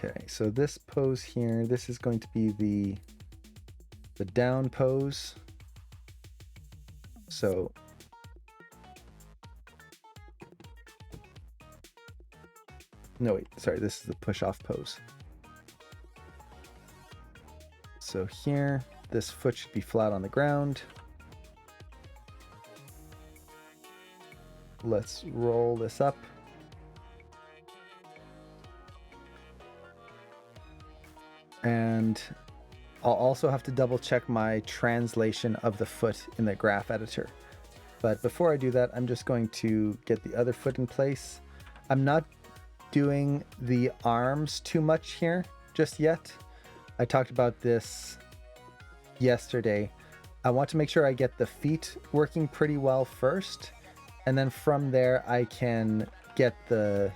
Okay, so this pose here, this is going to be the down pose. So no, wait, sorry, this is the push-off pose. So here, this foot should be flat on the ground. Let's roll this up. And I'll also have to double check my translation of the foot in the graph editor. But before I do that, I'm just going to get the other foot in place. I'm not doing the arms too much here just yet. I talked about this yesterday. I want to make sure I get the feet working pretty well first. And then from there, I can get the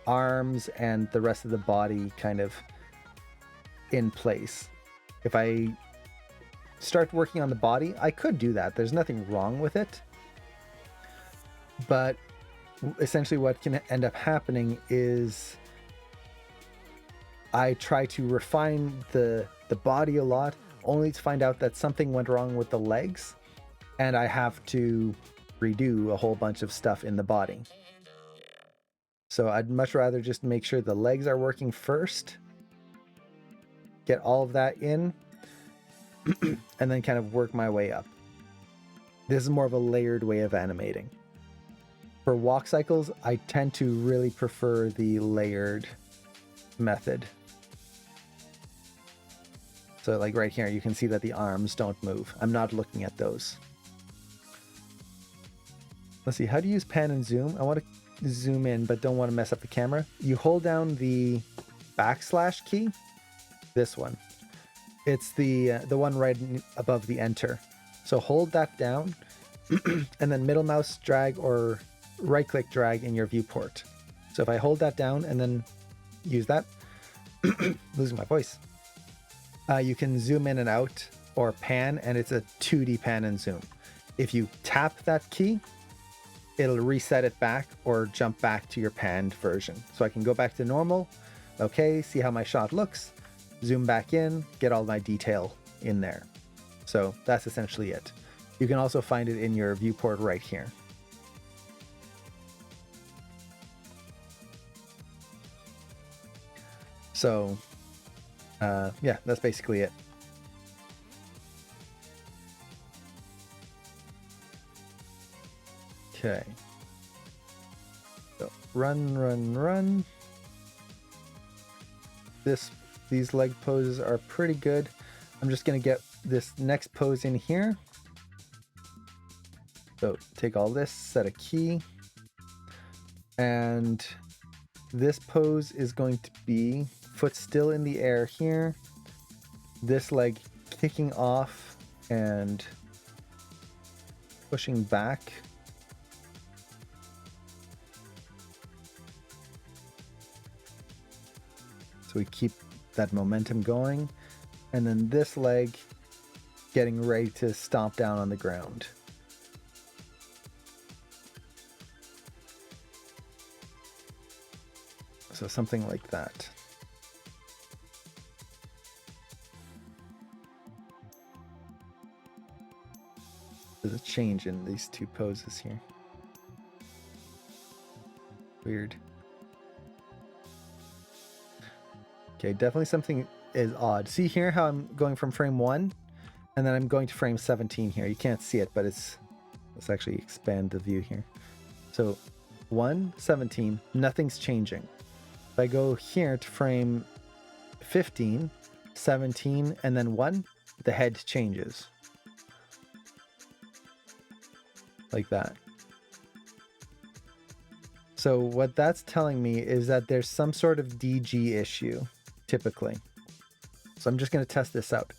arms and the rest of the body kind of in place. If I start working on the body, I could do that. There's nothing wrong with it. But essentially what can end up happening is I try to refine the body a lot, only to find out that something went wrong with the legs, and I have to redo a whole bunch of stuff in the body. So I'd much rather just make sure the legs are working first, get all of that in, and then kind of work my way up. This is more of a layered way of animating. For walk cycles, I tend to really prefer the layered method. So like right here, you can see that the arms don't move. I'm not looking at those. Let's see, how to use pan and zoom. I want to zoom in, but don't want to mess up the camera. You hold down the backslash key, this one. It's the one right above the enter. So hold that down and then middle mouse drag or right click drag in your viewport. So if I hold that down and then use that, losing my voice, you can zoom in and out or pan, and it's a 2D pan and zoom. If you tap that key, it'll reset it back or jump back to your panned version. So I can go back to normal, okay, see how my shot looks, zoom back in, get all my detail in there. So that's essentially it. You can also find it in your viewport right here. So yeah, that's basically it. Okay. So run. These leg poses are pretty good. I'm just gonna get this next pose in here. So take all this, set a key, and this pose is going to be foot still in the air here, this leg kicking off and pushing back. So we keep that momentum going, and then this leg getting ready to stomp down on the ground. So something like that. There's a change in these two poses here. Weird. Okay, definitely something is odd. See here how I'm going from frame 1 and then I'm going to frame 17 here. You can't see it, but let's actually expand the view here. So 1, 17, nothing's changing. If I go here to frame 15, 17, and then 1, the head changes. Like that. So what that's telling me is that there's some sort of DG issue, typically. So I'm just going to test this out.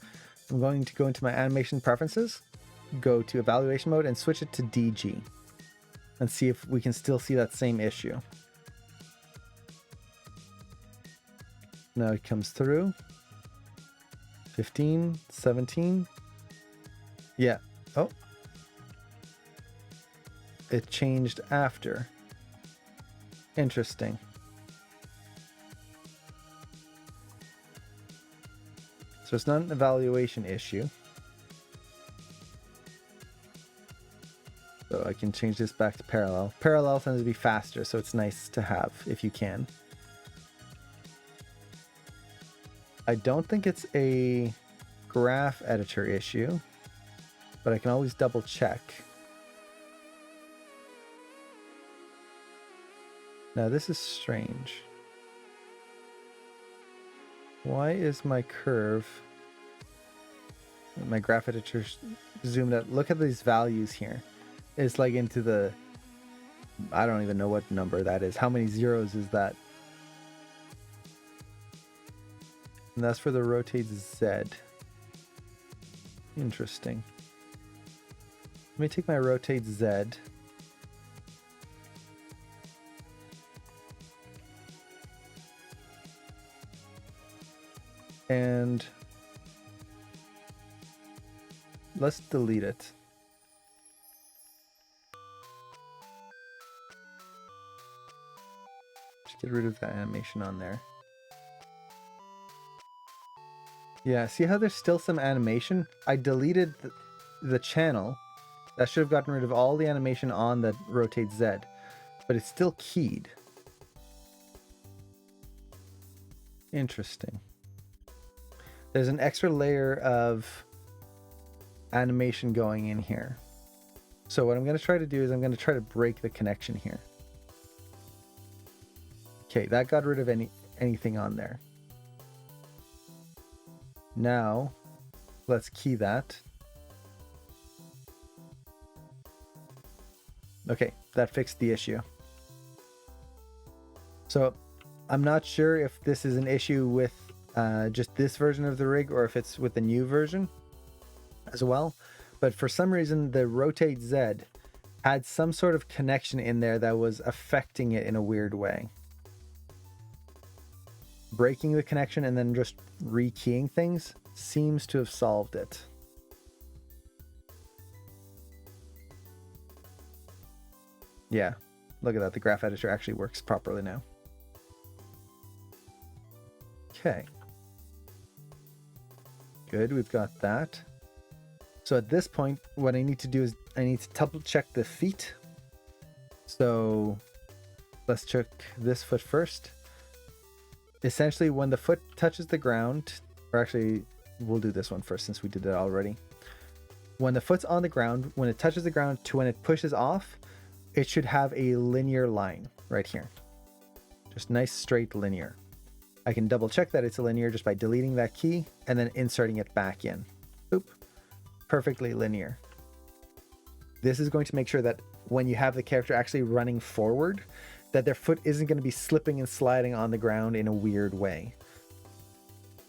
I'm going to go into my animation preferences, go to evaluation mode, and switch it to DG. And see if we can still see that same issue. Now it comes through. 15, 17. Yeah. Oh. It changed after. Interesting. So it's not an evaluation issue. So I can change this back to parallel. Parallel tends to be faster, so it's nice to have if you can. I don't think it's a graph editor issue, but I can always double check. Now this is strange. Why is my curve, my graph editor zoomed out? Look at these values here. It's like into the, I don't even know what number that is. How many zeros is that? And that's for the rotate Z. Interesting. Let me take my rotate Z. And let's delete it. Just get rid of that animation on there. Yeah, see how there's still some animation? I deleted the channel. That should have gotten rid of all the animation on the rotate Z, but it's still keyed. Interesting. There's an extra layer of animation going in here. So what I'm going to try to do is I'm going to try to break the connection here. Okay, that got rid of anything on there. Now, let's key that. Okay, that fixed the issue. So I'm not sure if this is an issue with just this version of the rig or if it's with the new version as well. But for some reason, the rotate Z had some sort of connection in there that was affecting it in a weird way. Breaking the connection and then just rekeying things seems to have solved it. Yeah, look at that. The graph editor actually works properly now. Okay. Good, we've got that. So at this point, what I need to do is I need to double check the feet. So let's check this foot first. Essentially, when the foot touches the ground, or actually, we'll do this one first since we did that already. When the foot's on the ground, when it touches the ground to when it pushes off, it should have a linear line right here. Just nice straight linear. I can double check that it's a linear just by deleting that key and then inserting it back in. Oop, perfectly linear. This is going to make sure that when you have the character actually running forward, that their foot isn't going to be slipping and sliding on the ground in a weird way.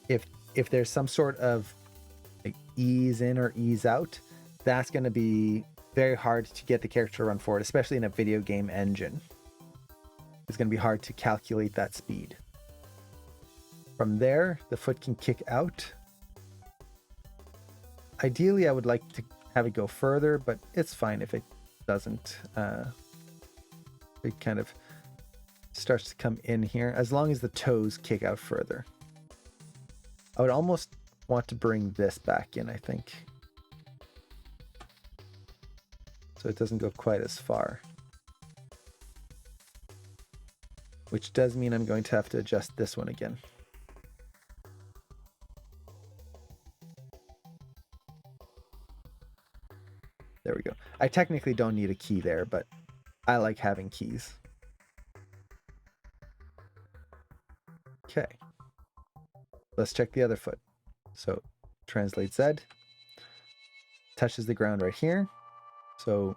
If there's some sort of like ease in or ease out, that's going to be very hard to get the character to run forward, especially in a video game engine. It's going to be hard to calculate that speed. From there, the foot can kick out. Ideally, I would like to have it go further, but it's fine if it doesn't. It kind of starts to come in here, as long as the toes kick out further. I would almost want to bring this back in, I think. So it doesn't go quite as far. Which does mean I'm going to have to adjust this one again. There we go. I technically don't need a key there, but I like having keys. Okay. Let's check the other foot. So translate Z. Touches the ground right here. So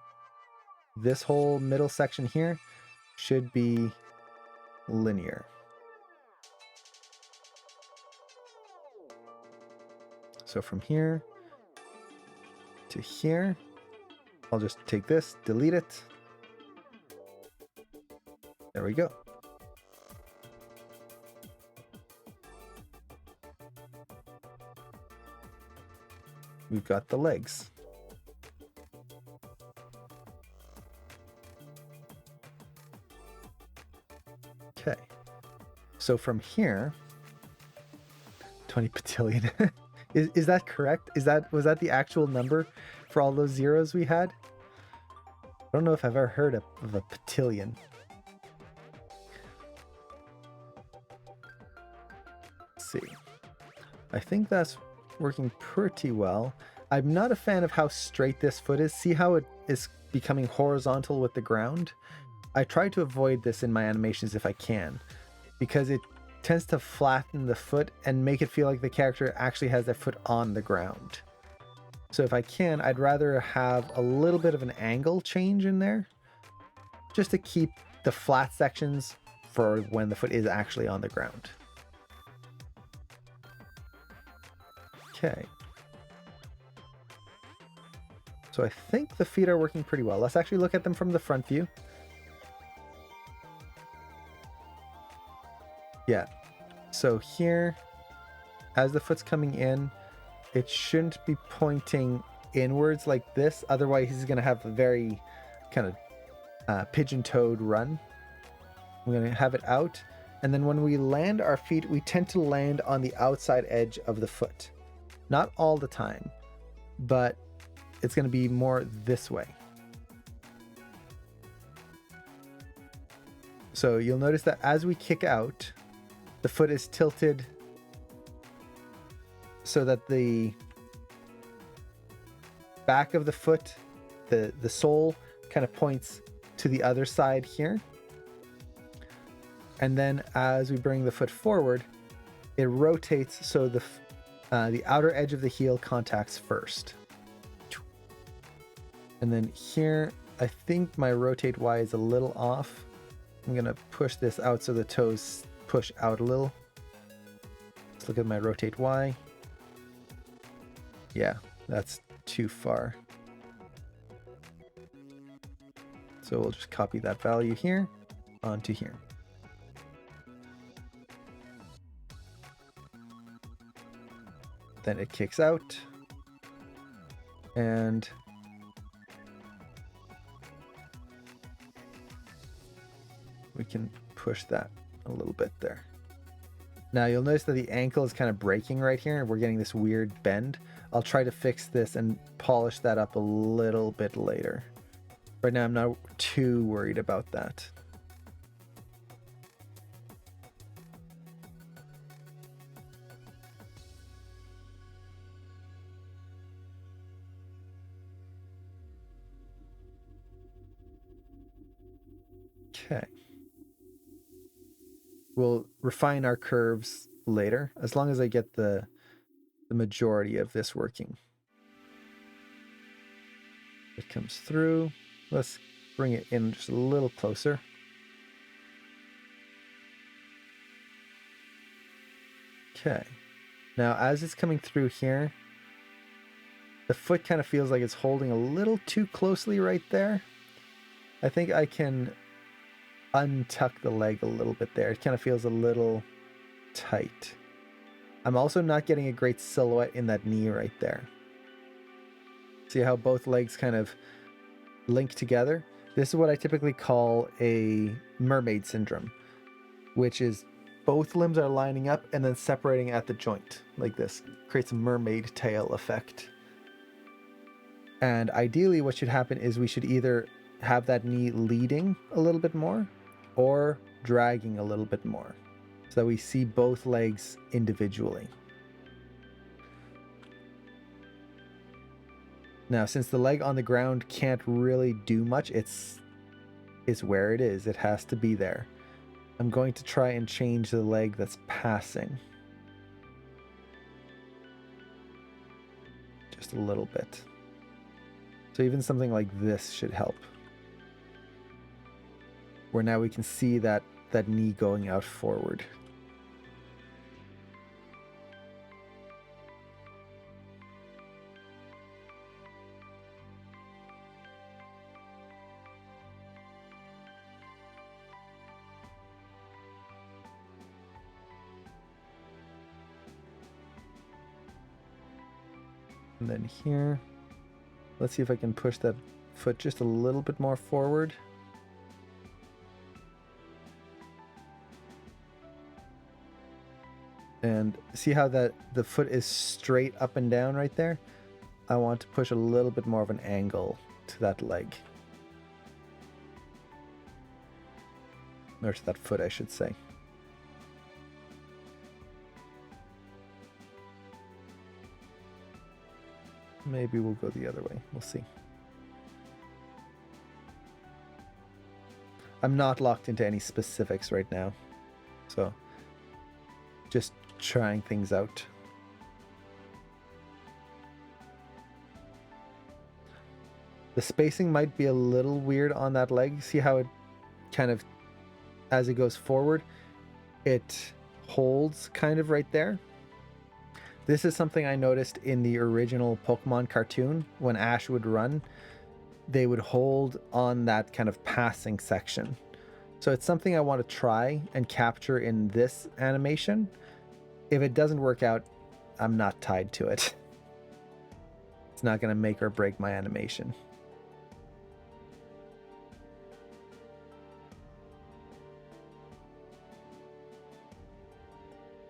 this whole middle section here should be linear. So from here to here, I'll just take this, delete it. There we go. We've got the legs. Okay. So from here, 20 batillion. Is that correct? Was that the actual number for all those zeros we had? I don't know if I've ever heard of a patillion. Let's see. I think that's working pretty well. I'm not a fan of how straight this foot is. See how it is becoming horizontal with the ground? I try to avoid this in my animations if I can, because it tends to flatten the foot and make it feel like the character actually has their foot on the ground. So if I can, I'd rather have a little bit of an angle change in there, just to keep the flat sections for when the foot is actually on the ground. Okay. So I think the feet are working pretty well. Let's actually look at them from the front view. Yeah. So here, as the foot's coming in, it shouldn't be pointing inwards like this. Otherwise, he's going to have a very kind of pigeon-toed run. I'm going to have it out. And then when we land our feet, we tend to land on the outside edge of the foot. Not all the time, but it's going to be more this way. So you'll notice that as we kick out, the foot is tilted so that the back of the foot, the sole kind of points to the other side here. And then as we bring the foot forward, it rotates so the outer edge of the heel contacts first. And then here, I think my rotate Y is a little off. I'm going to push this out so the toes push out a little. Let's look at my rotate Y. Yeah, that's too far. So we'll just copy that value here onto here. Then it kicks out. And we can push that a little bit there. Now you'll notice that the ankle is kind of breaking right here. We're getting this weird bend. I'll try to fix this and polish that up a little bit later. Right now I'm not too worried about that. Okay. We'll refine our curves later, as long as I get the majority of this working. It comes through. Let's bring it in just a little closer. Okay. Now, as it's coming through here, the foot kind of feels like it's holding a little too closely right there. I think I can untuck the leg a little bit there. It kind of feels a little tight. I'm also not getting a great silhouette in that knee right there. See how both legs kind of link together? This is what I typically call a mermaid syndrome, which is both limbs are lining up and then separating at the joint like this. Creates a mermaid tail effect. And ideally what should happen is we should either have that knee leading a little bit more or dragging a little bit more so that we see both legs individually. Now, since the leg on the ground can't really do much, it's where it is. It has to be there. I'm going to try and change the leg that's passing. Just a little bit. So even something like this should help. Where now we can see that knee going out forward. And then here, let's see if I can push that foot just a little bit more forward. And see how that the foot is straight up and down right there? I want to push a little bit more of an angle to that leg. Or to that foot, I should say. Maybe we'll go the other way. We'll see. I'm not locked into any specifics right now. So, just trying things out. The spacing might be a little weird on that leg. See how it kind of, as it goes forward, it holds kind of right there. This is something I noticed in the original Pokemon cartoon. When Ash would run, they would hold on that kind of passing section. So it's something I want to try and capture in this animation. If it doesn't work out, I'm not tied to it. It's not going to make or break my animation.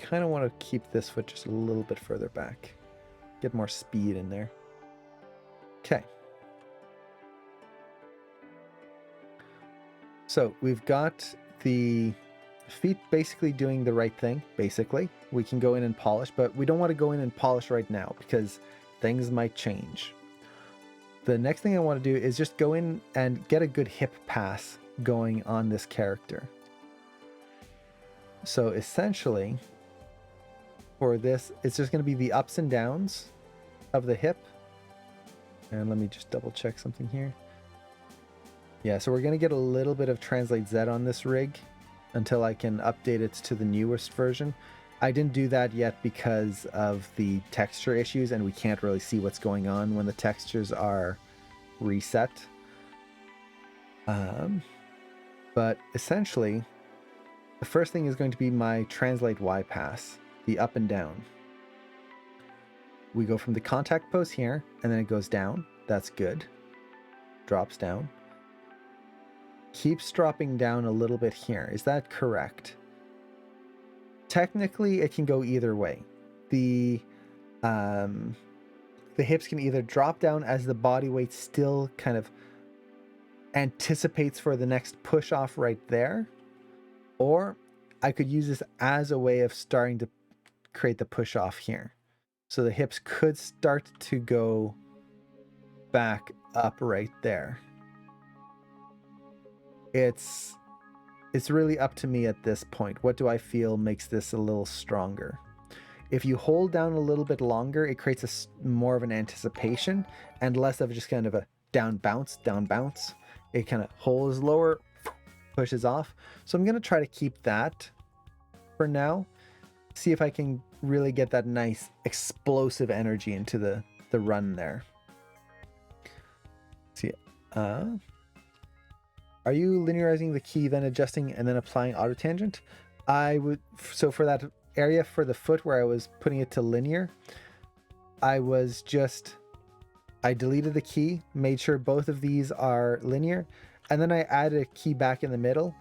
Kind of want to keep this foot just a little bit further back. Get more speed in there. Okay. So we've got the feet basically doing the right thing, basically. We can go in and polish, but we don't want to go in and polish right now because things might change. The next thing I want to do is just go in and get a good hip pass going on this character. So essentially, for this, it's just going to be the ups and downs of the hip. And let me just double check something here. Yeah, so we're going to get a little bit of Translate Z on this rig until I can update it to the newest version. I didn't do that yet because of the texture issues, and we can't really see what's going on when the textures are reset. But essentially, the first thing is going to be my Translate Y pass, the up and down. We go from the contact pose here, and then it goes down. That's good. Drops down. Keeps dropping down a little bit here. Is that correct? Technically, it can go either way. The hips can either drop down as the body weight still kind of anticipates for the next push off right there, or I could use this as a way of starting to create the push off here. So the hips could start to go back up right there. It's really up to me at this point. What do I feel makes this a little stronger? If you hold down a little bit longer, it creates more of an anticipation and less of just kind of a down bounce. It kind of holds lower, pushes off. So I'm going to try to keep that for now. See if I can really get that nice explosive energy into the run there. See, are you linearizing the key, then adjusting and then applying auto tangent? I would, so for that area for the foot where I was putting it to linear, I deleted the key, made sure both of these are linear, and then I added a key back in the middle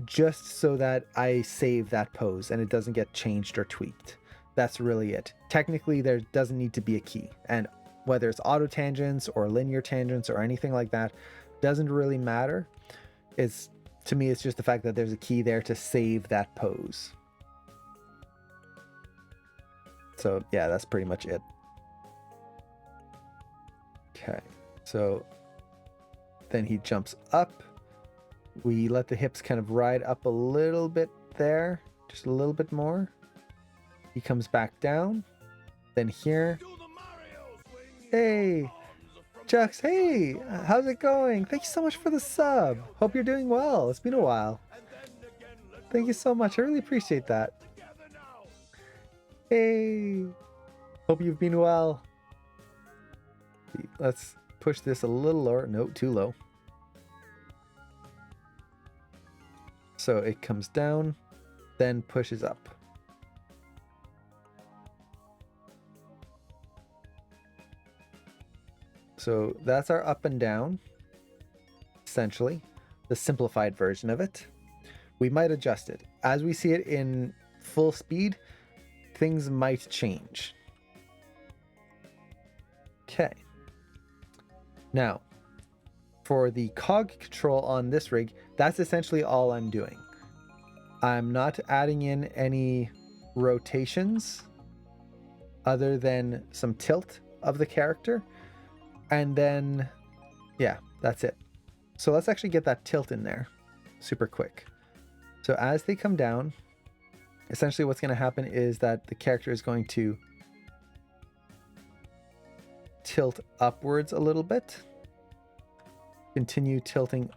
just so that I save that pose and it doesn't get changed or tweaked. That's really it. Technically, there doesn't need to be a key, and whether it's auto tangents or linear tangents or anything like that, doesn't really matter. To me, it's just the fact that there's a key there to save that pose. So yeah, that's pretty much it. Okay, so then he jumps up. We let the hips kind of ride up a little bit there, just a little bit more. He comes back down. Then here. Hey, Jux, hey, how's it going? Thank you so much for the sub. Hope you're doing well. It's been a while. Thank you so much. I really appreciate that. Hey, hope you've been well. Let's push this a little lower. No, too low. So it comes down, then pushes up. So that's our up and down, essentially, the simplified version of it. We might adjust it. As we see it in full speed, things might change. Okay. Now, for the cog control on this rig, that's essentially all I'm doing. I'm not adding in any rotations other than some tilt of the character. And then, yeah, that's it. So let's actually get that tilt in there super quick. So as they come down, essentially what's going to happen is that the character is going to tilt upwards a little bit. Continue tilting.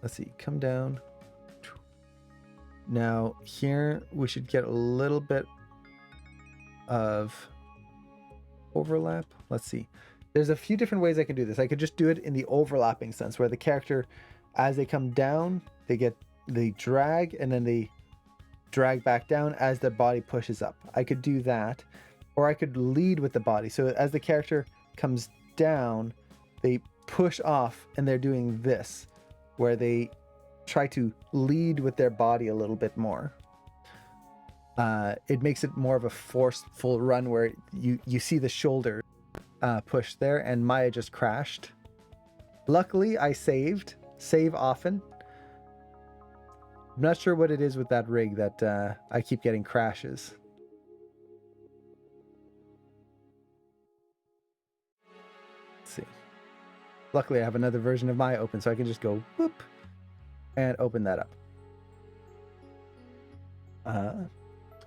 Let's see, come down. Now here we should get a little bit of overlap. Let's see. There's a few different ways I can do this. I could just do it in the overlapping sense where the character, as they come down, they drag and then they drag back down as their body pushes up. I could do that, or I could lead with the body. So as the character comes down, they push off and they're doing this, where they try to lead with their body a little bit more. It makes it more of a forceful run where you see the shoulder push there, and Maya just crashed. Luckily, I saved. Save often. I'm not sure what it is with that rig that I keep getting crashes. Let's see. Luckily, I have another version of Maya open, so I can just go whoop and open that up.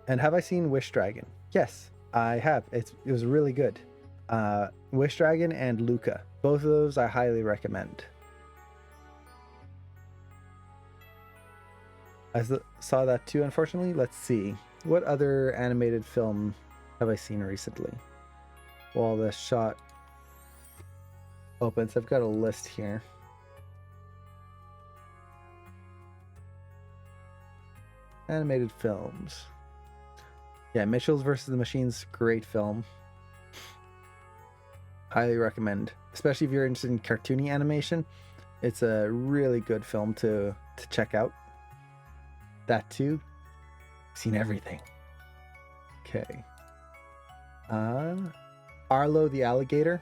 And have I seen Wish Dragon? Yes, I have. It was really good. Wish Dragon and Luca. Both of those I highly recommend. I saw that too, unfortunately. Let's see. What other animated film have I seen recently? While the shot opens, I've got a list here. Animated films. Yeah, Mitchell's versus the Machines, great film. Highly recommend. Especially if you're interested in cartoony animation. It's a really good film to check out. That too. Seen everything. Okay. Arlo the Alligator.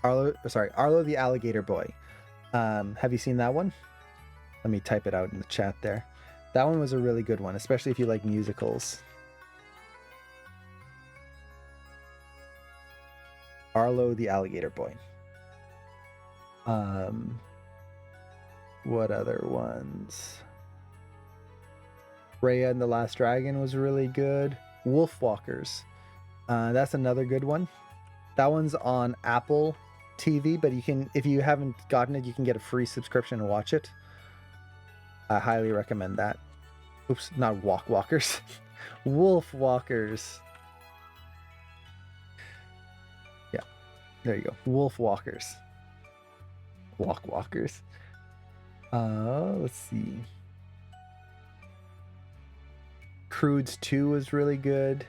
Arlo the Alligator Boy. Have you seen that one? Let me type it out in the chat there. That one was a really good one, especially if you like musicals. Arlo the Alligator Boy. What other ones? Raya and the Last Dragon was really good. Wolfwalkers. That's another good one. That one's on Apple TV, but you can, if you haven't gotten it, you can get a free subscription and watch it. I highly recommend that. Oops, not Walkers. Wolfwalkers. Yeah, there you go. Wolfwalkers. Walkers. Let's see. Croods 2 was really good.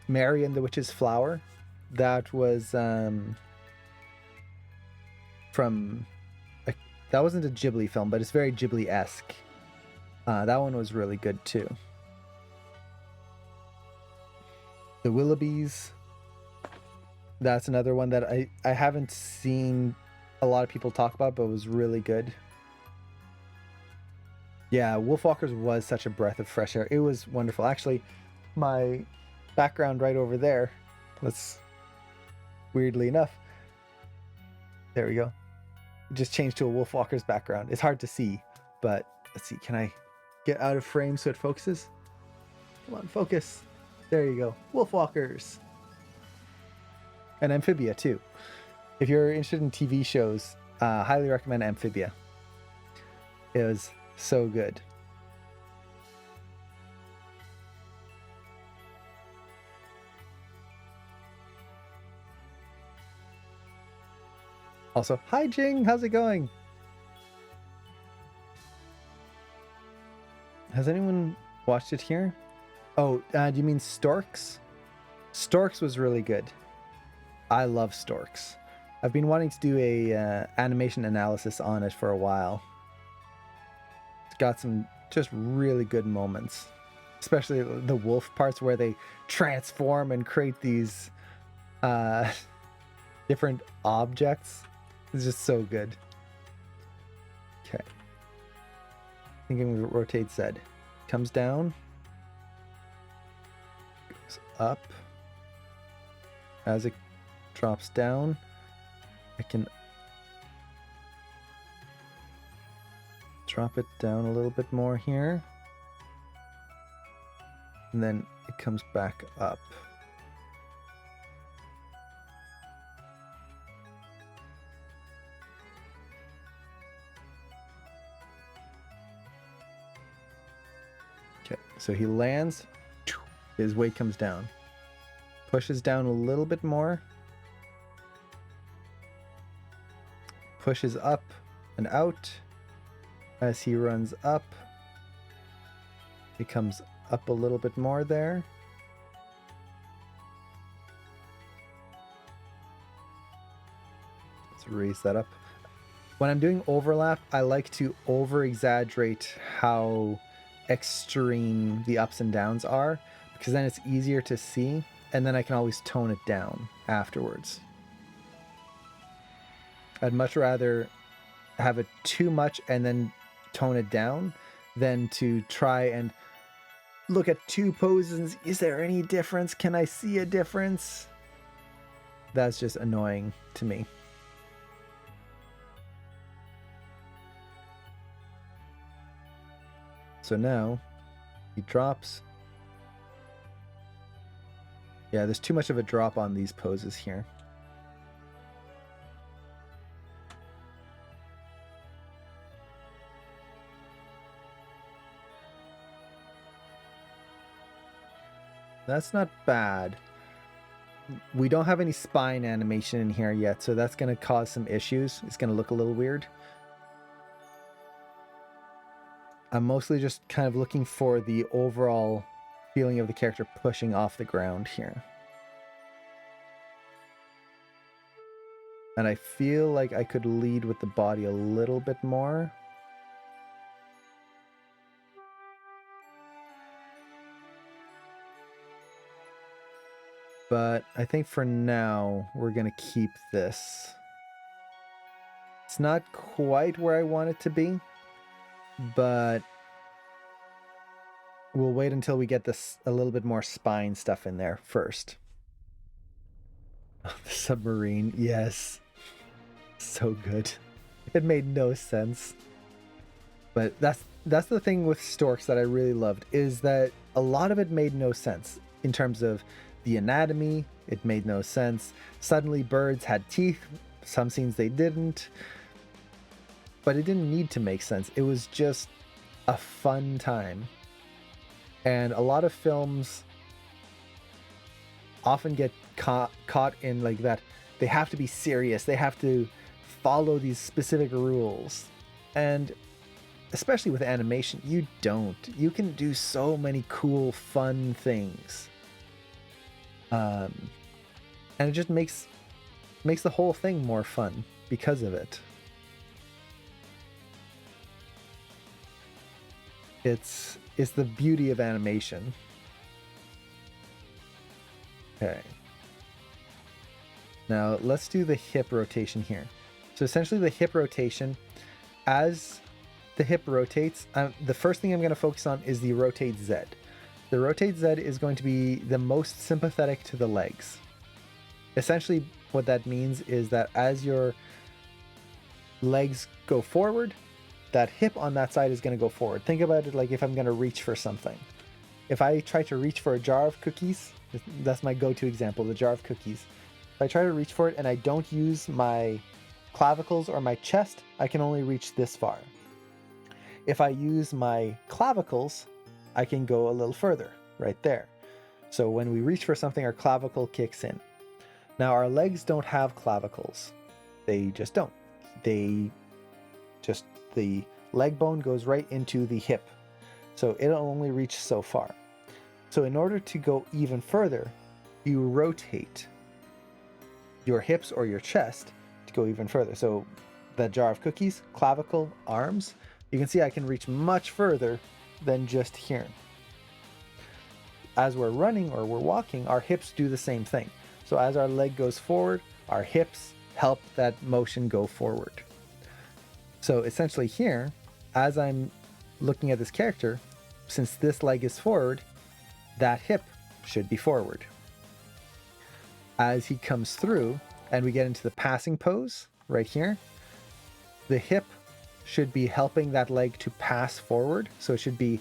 Mary and the Witch's Flower. That was from... that wasn't a Ghibli film, but it's very Ghibli-esque. That one was really good too. The Willoughbys. That's another one that I haven't seen a lot of people talk about, but was really good. Yeah, Wolfwalkers was such a breath of fresh air. It was wonderful. Actually, my background right over there, weirdly enough, there we go. Just changed to a Wolfwalkers background. It's hard to see, but let's see. Can I get out of frame so it focuses? Come on, focus. There you go. Wolfwalkers. And Amphibia too. If you're interested in TV shows, highly recommend Amphibia. It was so good. Also, hi Jing, how's it going? Has anyone watched it here? Oh, do you mean Storks? Storks was really good. I love Storks. I've been wanting to do a animation analysis on it for a while. It's got some Just really good moments, especially the wolf parts where they transform and create these different objects. It's just so good. Okay. Thinking we rotate Z. Comes down. Goes up. As it drops down, I can drop it down a little bit more here. And then it comes back up. Okay, so he lands, his weight comes down. Pushes down a little bit more. Pushes up and out. As he runs up, he comes up a little bit more there. Let's raise that up. When I'm doing overlap, I like to over-exaggerate how extreme the ups and downs are, because then it's easier to see, and then I can always tone it down afterwards. I'd much rather have it too much and then tone it down than to try and look at two poses. Is there any difference? Can I see a difference? That's just annoying to me. So now he drops. Yeah, there's too much of a drop on these poses here. That's not bad. We don't have any spine animation in here yet, so that's going to cause some issues. It's going to look a little weird. I'm mostly just kind of looking for the overall feeling of the character pushing off the ground here. And I feel like I could lead with the body a little bit more. But I think for now, we're going to keep this. It's not quite where I want it to be, but we'll wait until we get this a little bit more spine stuff in there first. The submarine, yes. So good. It made no sense. But that's the thing with Storks that I really loved, is that a lot of it made no sense in terms of the anatomy. It made no sense. Suddenly birds had teeth. Some scenes they didn't. But it didn't need to make sense. It was just a fun time. And a lot of films often get caught in like that. They have to be serious. They have to follow these specific rules. And especially with animation, you don't. You can do so many cool, fun things. And it just makes the whole thing more fun because of it. It's the beauty of animation. Okay. Now let's do the hip rotation here. So essentially the hip rotation, as the hip rotates, the first thing I'm going to focus on is the rotate Z. The rotate Z is going to be the most sympathetic to the legs. Essentially what that means is that as your legs go forward, that hip on that side is going to go forward. Think about it like if I'm going to reach for something. If I try to reach for a jar of cookies, that's my go-to example, the jar of cookies. If I try to reach for it and I don't use my clavicles or my chest, I can only reach this far. If I use my clavicles, I can go a little further, right there. So when we reach for something, our clavicle kicks in. Now our legs don't have clavicles. They just don't. The leg bone goes right into the hip. So it'll only reach so far. So in order to go even further, you rotate your hips or your chest to go even further. So that jar of cookies, clavicle, arms, you can see I can reach much further than just here. As we're running or we're walking, our hips do the same thing. So as our leg goes forward, our hips help that motion go forward. So essentially here, as I'm looking at this character, since this leg is forward, that hip should be forward. As he comes through and we get into the passing pose right here, the hip should be helping that leg to pass forward. So it should be,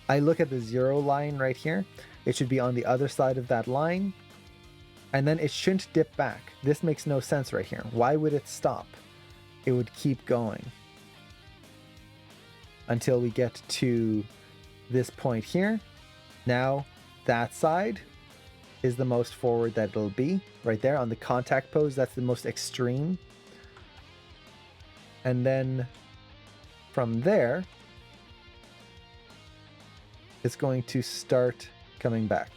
I look at the 0 line right here, it should be on the other side of that line, and then it shouldn't dip back. This makes no sense right here. Why would it stop? It would keep going until we get to this point here. Now that side is the most forward that it'll be right there on the contact pose. That's the most extreme. And then from there, it's going to start coming back.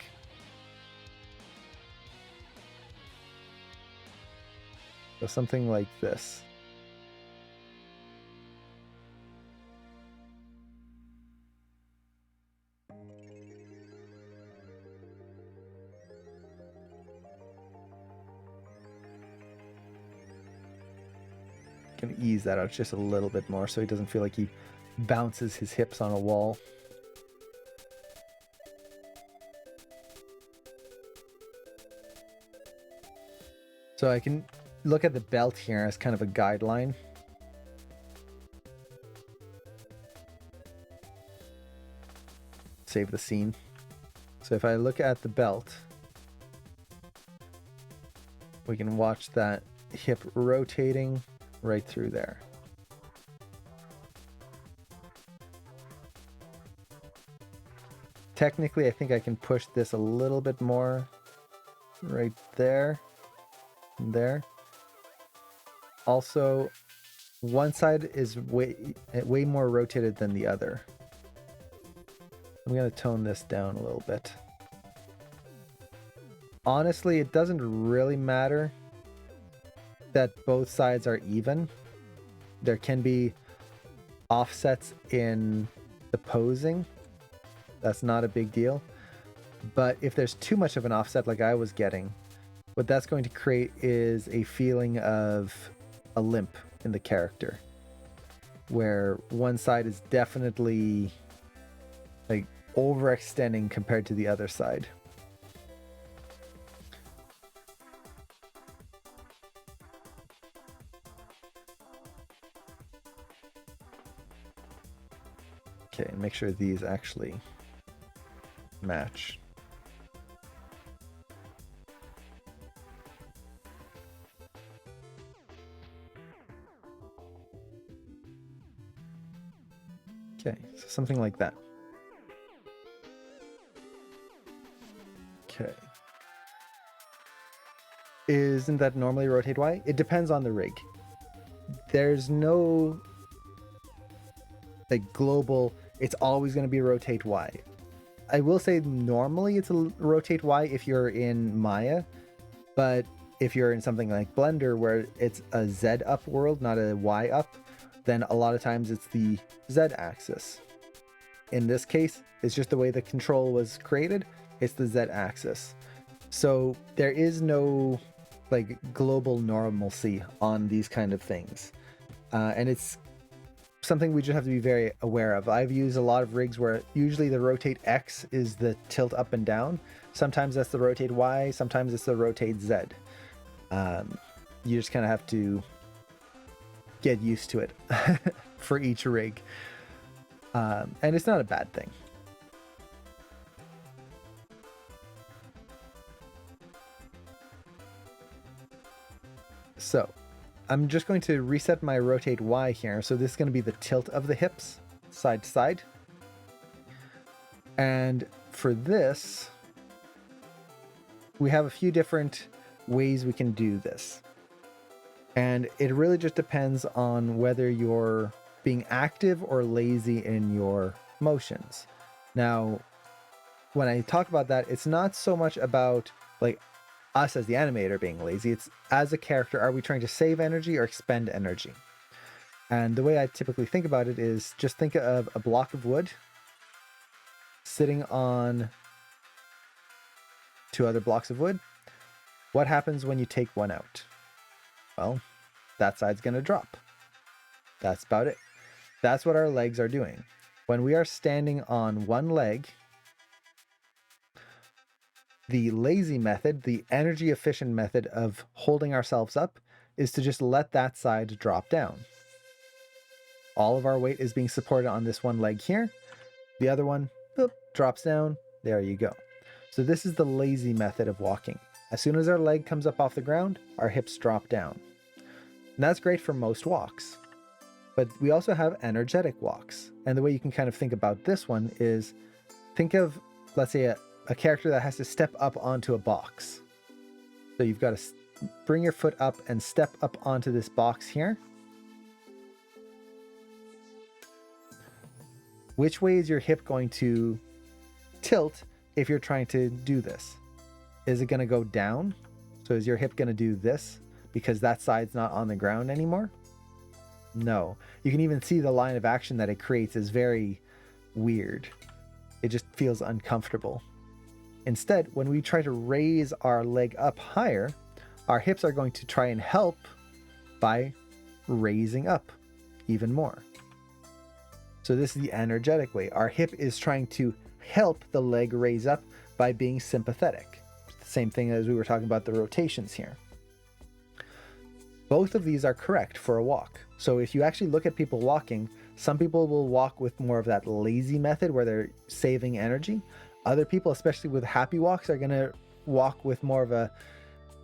So something like this. Can ease that out just a little bit more so he doesn't feel like he bounces his hips on a wall. So I can look at the belt here as kind of a guideline. Save the scene. So if I look at the belt, we can watch that hip rotating right through there. Technically, I think I can push this a little bit more right there and there. Also, one side is way more rotated than the other. I'm going to tone this down a little bit. Honestly, it doesn't really matter that both sides are even. There can be offsets in the posing. That's not a big deal. But if there's too much of an offset like I was getting, what that's going to create is a feeling of a limp in the character, where one side is definitely like overextending compared to the other side. Okay, make sure these actually match. Okay, so something like that. Okay. Isn't that normally rotate Y? It depends on the rig. There's no like global, it's always going to be rotate Y. I will say normally it's a rotate Y if you're in Maya, but if you're in something like Blender where it's a Z up world, not a Y up, then a lot of times it's the Z axis. In this case, it's just the way the control was created. It's the Z axis. So there is no like global normalcy on these kind of things. And it's something we just have to be very aware of. I've used a lot of rigs where usually the rotate X is the tilt up and down. Sometimes that's the rotate Y, sometimes it's the rotate Z. You just kind of have to get used to it for each rig. And it's not a bad thing. So I'm just going to reset my rotate Y here. So this is going to be the tilt of the hips side to side. And for this, we have a few different ways we can do this. And it really just depends on whether you're being active or lazy in your motions. Now, when I talk about that, it's not so much about like us as the animator being lazy. It's as a character, are we trying to save energy or expend energy? And the way I typically think about it is just think of a block of wood sitting on 2 other blocks of wood. What happens when you take one out? Well, that side's going to drop. That's about it. That's what our legs are doing. When we are standing on one leg, the lazy method, the energy efficient method of holding ourselves up, is to just let that side drop down. All of our weight is being supported on this one leg here. The other one, boop, drops down. There you go. So this is the lazy method of walking. As soon as our leg comes up off the ground, our hips drop down. And that's great for most walks. But we also have energetic walks. And the way you can kind of think about this one is, think of, let's say, a character that has to step up onto a box. So you've got to bring your foot up and step up onto this box here. Which way is your hip going to tilt if you're trying to do this? Is it going to go down? So is your hip going to do this because that side's not on the ground anymore? No. You can even see the line of action that it creates is very weird. It just feels uncomfortable. Instead, when we try to raise our leg up higher, our hips are going to try and help by raising up even more. So this is the energetic way. Our hip is trying to help the leg raise up by being sympathetic. Same thing as we were talking about the rotations here. Both of these are correct for a walk. So if you actually look at people walking, some people will walk with more of that lazy method where they're saving energy. Other people, especially with happy walks, are going to walk with more of a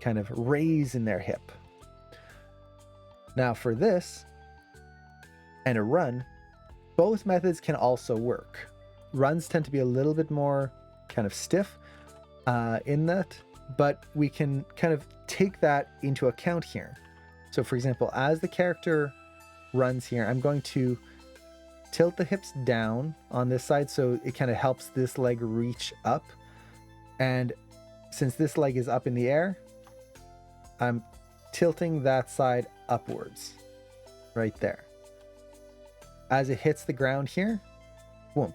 kind of raise in their hip. Now for this and a run, both methods can also work. Runs tend to be a little bit more kind of stiff in that, but we can kind of take that into account here. So for example, as the character runs here, I'm going to tilt the hips down on this side so it kind of helps this leg reach up. And since this leg is up in the air, I'm tilting that side upwards right there. As it hits the ground here, whoomp.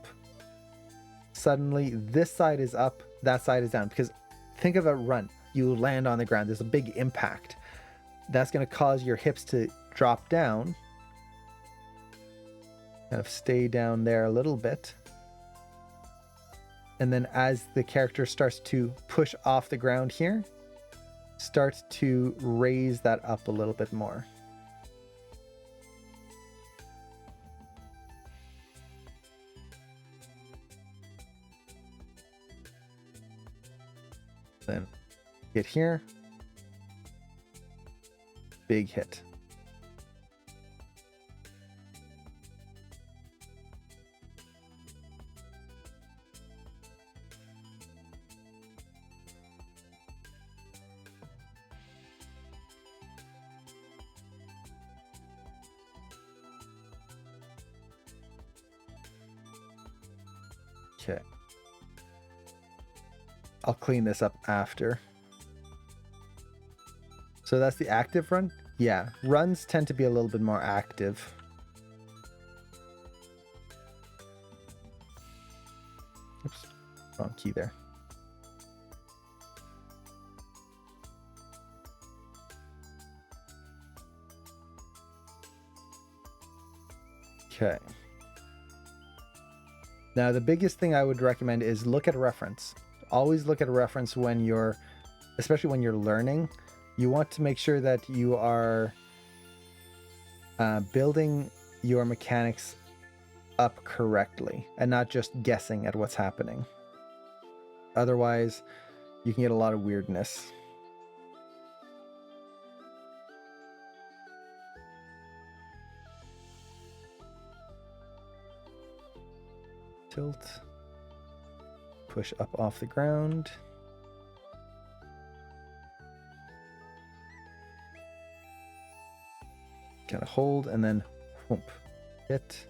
Suddenly this side is up, that side is down. Because think of a run. You land on the ground. There's a big impact. That's going to cause your hips to drop down. Kind of stay down there a little bit. And then as the character starts to push off the ground here, start to raise that up a little bit more. Then hit here. Big hit. Okay. I'll clean this up after. So that's the active run? Yeah, runs tend to be a little bit more active. Oops, wrong key there. Okay. Now, the biggest thing I would recommend is look at a reference. Always look at a reference when you're, especially when you're learning. You want to make sure that you are building your mechanics up correctly and not just guessing at what's happening. Otherwise, you can get a lot of weirdness. Tilt. Push up off the ground. Kind of hold and then whoop, hit.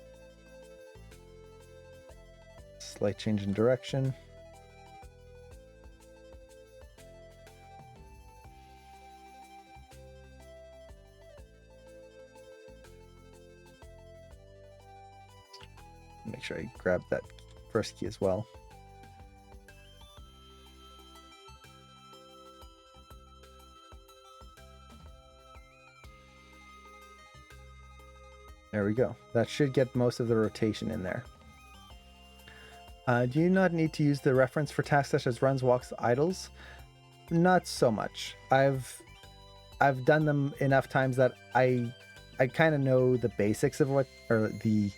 Slight change in direction. Make sure I grab that first key as well. There we go. That should get most of the rotation in there. Do you not need to use the reference for tasks such as runs, walks, idles? Not so much. I've done them enough times that I kind of know the basics of what, or the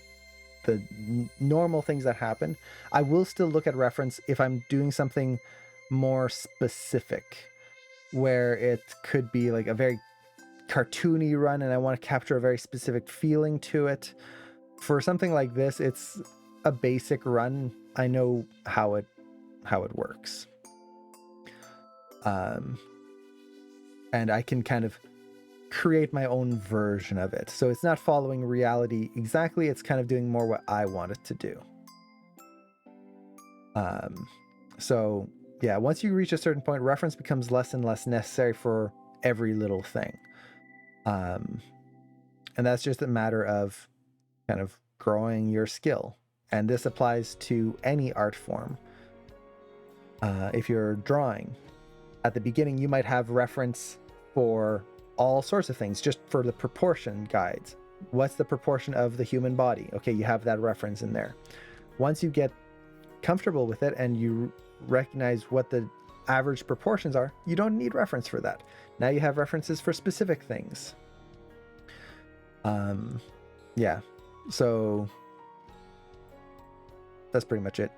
normal things that happen. I will still look at reference if I'm doing something more specific, where it could be like a very cartoony run and I want to capture a very specific feeling to it. For something like this, it's a basic run. I know how it works. And I can kind of create my own version of it. So it's not following reality exactly. It's kind of doing more what I want it to do. So yeah, once you reach a certain point, reference becomes less and less necessary for every little thing. And that's just a matter of kind of growing your skill. And this applies to any art form. If you're drawing, at the beginning, you might have reference for all sorts of things, just for the proportion guides. What's the proportion of the human body? Okay, you have that reference in there. Once you get comfortable with it and you recognize what the average proportions are, you don't need reference for that. Now you have references for specific things. Yeah, so that's pretty much it.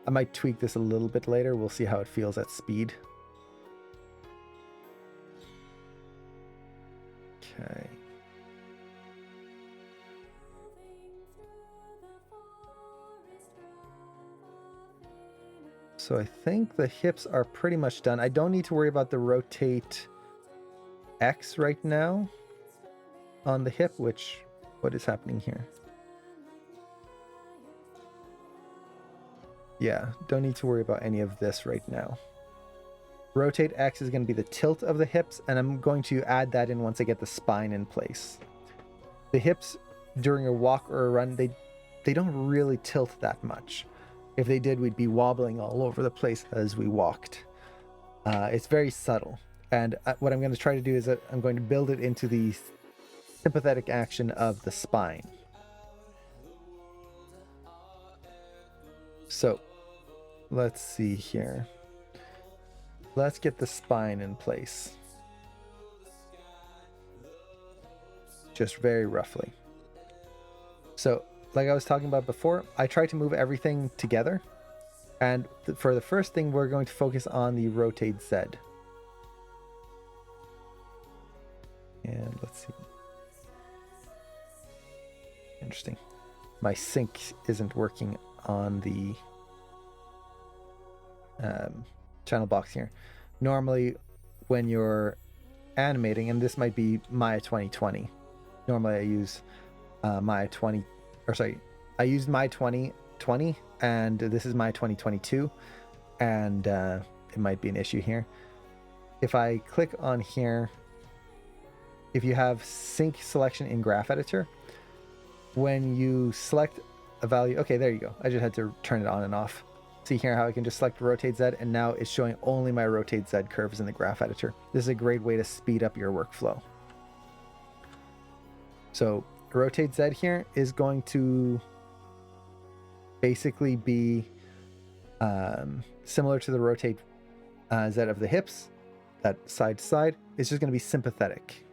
I might tweak this a little bit later. We'll see how it feels at speed. Okay. So I think the hips are pretty much done. I don't need to worry about the rotate X right now on the hip, which, what is happening here? Yeah, don't need to worry about any of this right now. Rotate X is going to be the tilt of the hips, and I'm going to add that in once I get the spine in place. The hips during a walk or a run, they don't really tilt that much. If they did, we'd be wobbling all over the place as we walked. It's very subtle. And what I'm going to try to do is that I'm going to build it into the sympathetic action of the spine. So let's see here. Let's get the spine in place. Just very roughly. So like I was talking about before, I try to move everything together. And for the first thing, we're going to focus on the rotate Z. And let's see. Interesting. My sync isn't working on the channel box here. Normally when you're animating, and this might be Maya 2020. Normally I use Maya 20, or sorry, I used Maya 2020 and this is Maya 2022, and it might be an issue here. If I click on here, if you have sync selection in Graph Editor, when you select a value, okay, there you go. I just had to turn it on and off. See here how I can just select rotate Z, and now it's showing only my rotate Z curves in the Graph Editor. This is a great way to speed up your workflow. So rotate Z here is going to basically be similar to the rotate Z of the hips, that side to side. It's just going to be sympathetic.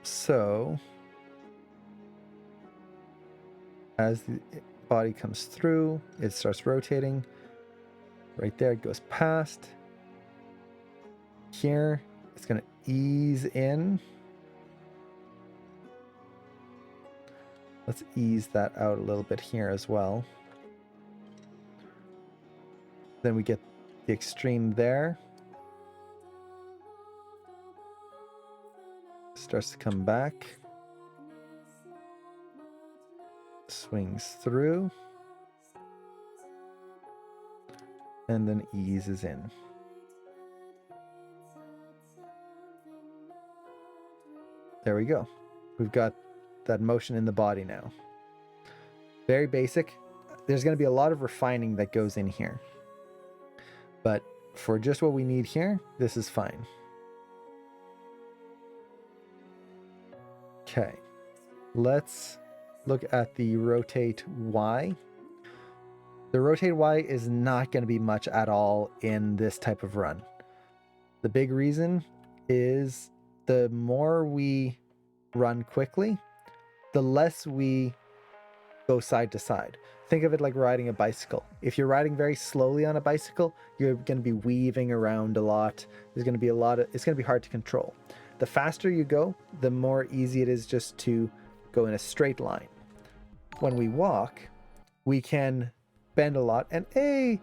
So as the body comes through, it starts rotating. Right there, it goes past. Here, it's going to ease in. Let's ease that out a little bit here as well. Then we get the extreme there. Starts to come back. Swings through. And then eases in. There we go. We've got that motion in the body now. Very basic. There's going to be a lot of refining that goes in here. But for just what we need here, this is fine. Okay, let's look at the rotate Y. The rotate Y is not going to be much at all in this type of run. The big reason is the more we run quickly, the less we go side to side. Think of it like riding a bicycle. If you're riding very slowly on a bicycle, you're going to be weaving around a lot. There's going to be it's going to be hard to control. The faster you go, the more easy it is just to go in a straight line. When we walk, we can bend a lot. And hey,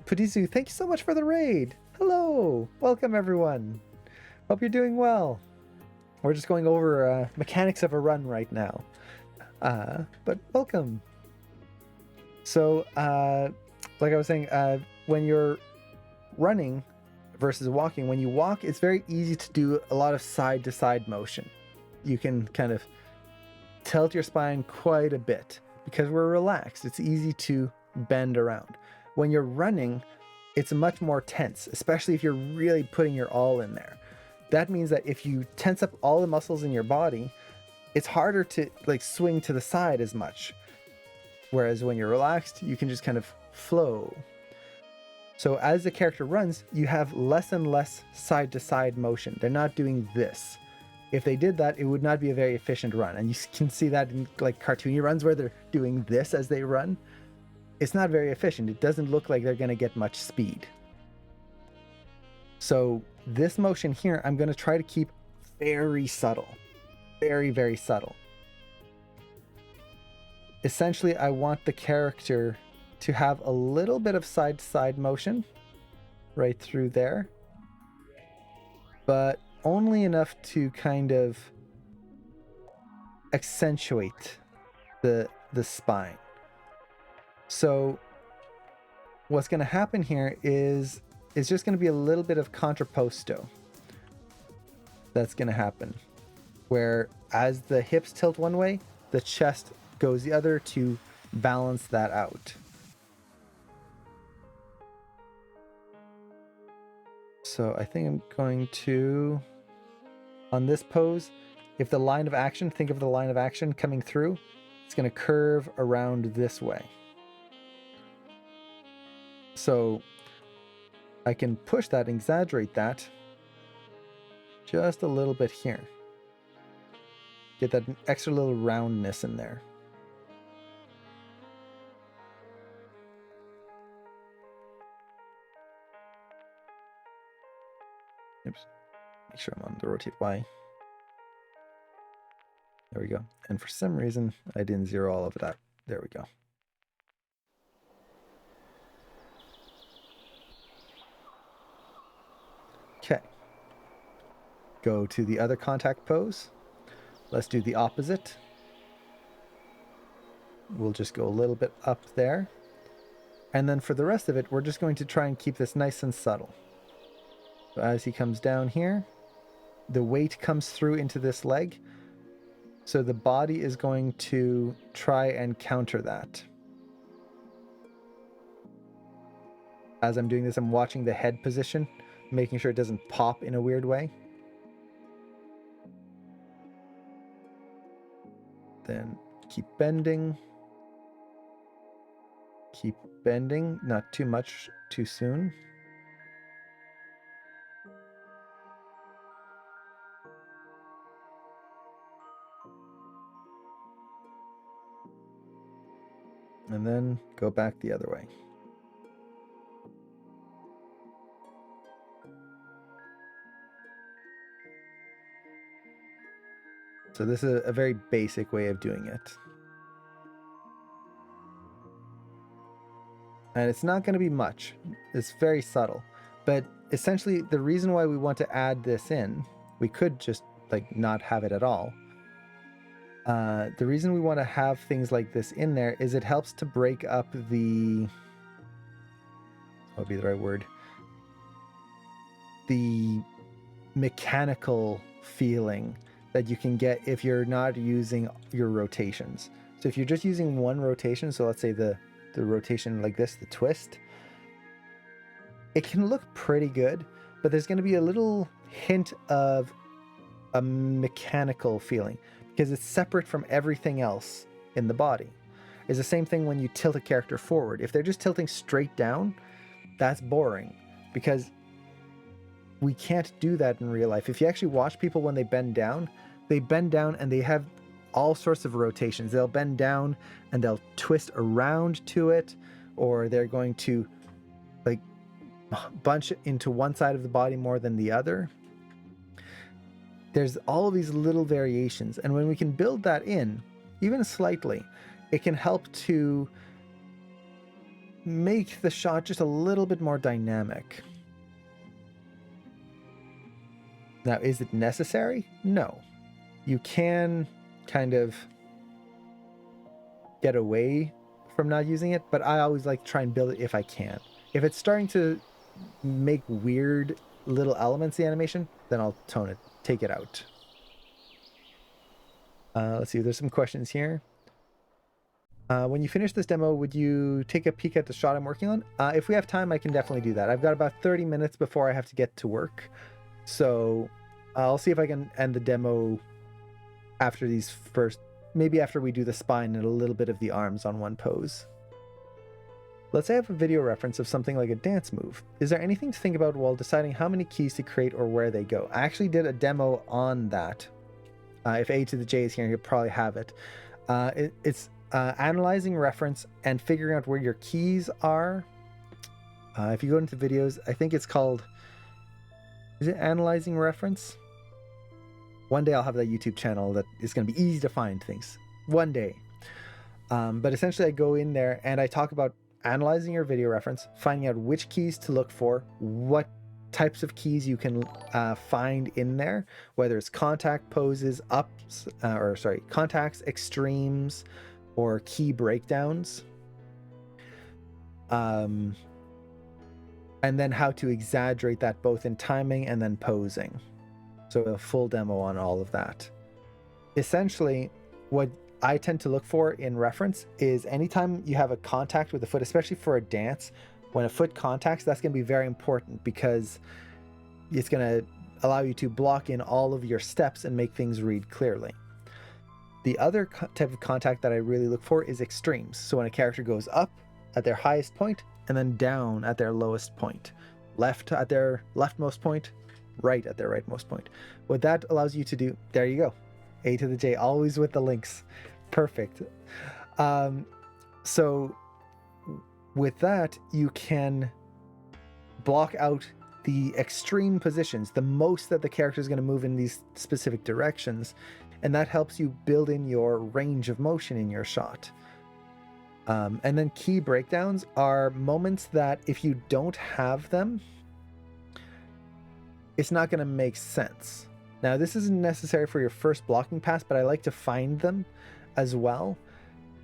Pudizu, thank you so much for the raid. Hello, welcome everyone. Hope you're doing well. We're just going over mechanics of a run right now. But welcome. So, like I was saying, when you're running versus walking, when you walk, it's very easy to do a lot of side-to-side motion. You can kind of tilt your spine quite a bit because we're relaxed. It's easy to bend around. When you're running, it's much more tense, especially if you're really putting your all in there. That means that if you tense up all the muscles in your body, it's harder to like swing to the side as much. Whereas when you're relaxed, you can just kind of flow. So as the character runs, you have less and less side-to-side motion. They're not doing this. If they did that, it would not be a very efficient run. And you can see that in like cartoony runs where they're doing this as they run. It's not very efficient. It doesn't look like they're going to get much speed. So this motion here, I'm going to try to keep very subtle. Very, very subtle. Essentially, I want the character to have a little bit of side-to-side motion right through there, but only enough to kind of accentuate the spine. So what's going to happen here is just going to be a little bit of contrapposto. That's going to happen, where as the hips tilt one way, the chest goes the other to balance that out. So I think I'm going to, on this pose, if the line of action, think of the line of action coming through, it's going to curve around this way. So I can push that, exaggerate that just a little bit here. Get that extra little roundness in there. Oops. Make sure I'm on the rotate Y. There we go. And for some reason, I didn't zero all of that. There we go. Okay. Go to the other contact pose. Let's do the opposite. We'll just go a little bit up there. And then for the rest of it, we're just going to try and keep this nice and subtle. So as he comes down here, the weight comes through into this leg. So the body is going to try and counter that. As I'm doing this, I'm watching the head position, making sure it doesn't pop in a weird way. Then keep bending. Keep bending, not too much too soon. And then go back the other way. So this is a very basic way of doing it. And it's not going to be much. It's very subtle. But essentially, the reason why we want to add this in, we could just like not have it at all. The reason we want to have things like this in there is it helps to break up the, what would be the right word? The mechanical feeling that you can get if you're not using your rotations. So if you're just using one rotation, so let's say the rotation like this, the twist, it can look pretty good, but there's going to be a little hint of a mechanical feeling because it's separate from everything else in the body. It's the same thing when you tilt a character forward. If they're just tilting straight down, that's boring because we can't do that in real life. If you actually watch people when they bend down and they have all sorts of rotations. They'll bend down and they'll twist around to it, or they're going to like bunch into one side of the body more than the other. There's all of these little variations, and when we can build that in, even slightly, it can help to make the shot just a little bit more dynamic. Now, is it necessary? No. You can kind of get away from not using it, but I always like to try and build it if I can. If it's starting to make weird little elements in the animation, then I'll tone it, take it out. Let's see, there's some questions here. When you finish this demo, would you take a peek at the shot I'm working on? If we have time, I can definitely do that. I've got about 30 minutes before I have to get to work. So I'll see if I can end the demo after these first, maybe after we do the spine and a little bit of the arms on one pose. Let's say I have a video reference of something like a dance move. Is there anything to think about while deciding how many keys to create or where they go? I actually did a demo on that. If A to the J is here, you'll probably have it. It's analyzing reference and figuring out where your keys are. If you go into videos, I think it's called, is it analyzing reference? One day I'll have that YouTube channel that is going to be easy to find things. One day. But essentially I go in there and I talk about analyzing your video reference, finding out which keys to look for, what types of keys you can find in there, whether it's contact poses, contacts, extremes, or key breakdowns. And then how to exaggerate that both in timing and then posing. So a full demo on all of that. Essentially, what I tend to look for in reference is anytime you have a contact with a foot, especially for a dance, when a foot contacts, that's going to be very important because it's going to allow you to block in all of your steps and make things read clearly. The other type of contact that I really look for is extremes. So when a character goes up at their highest point and then down at their lowest point, left at their leftmost point, right at their rightmost point. What that allows you to do, there you go, A to the J, always with the links. Perfect. So with that, you can block out the extreme positions, the most that the character is going to move in these specific directions, and that helps you build in your range of motion in your shot. And then key breakdowns are moments that if you don't have them, it's not going to make sense. Now, this isn't necessary for your first blocking pass, but I like to find them as well,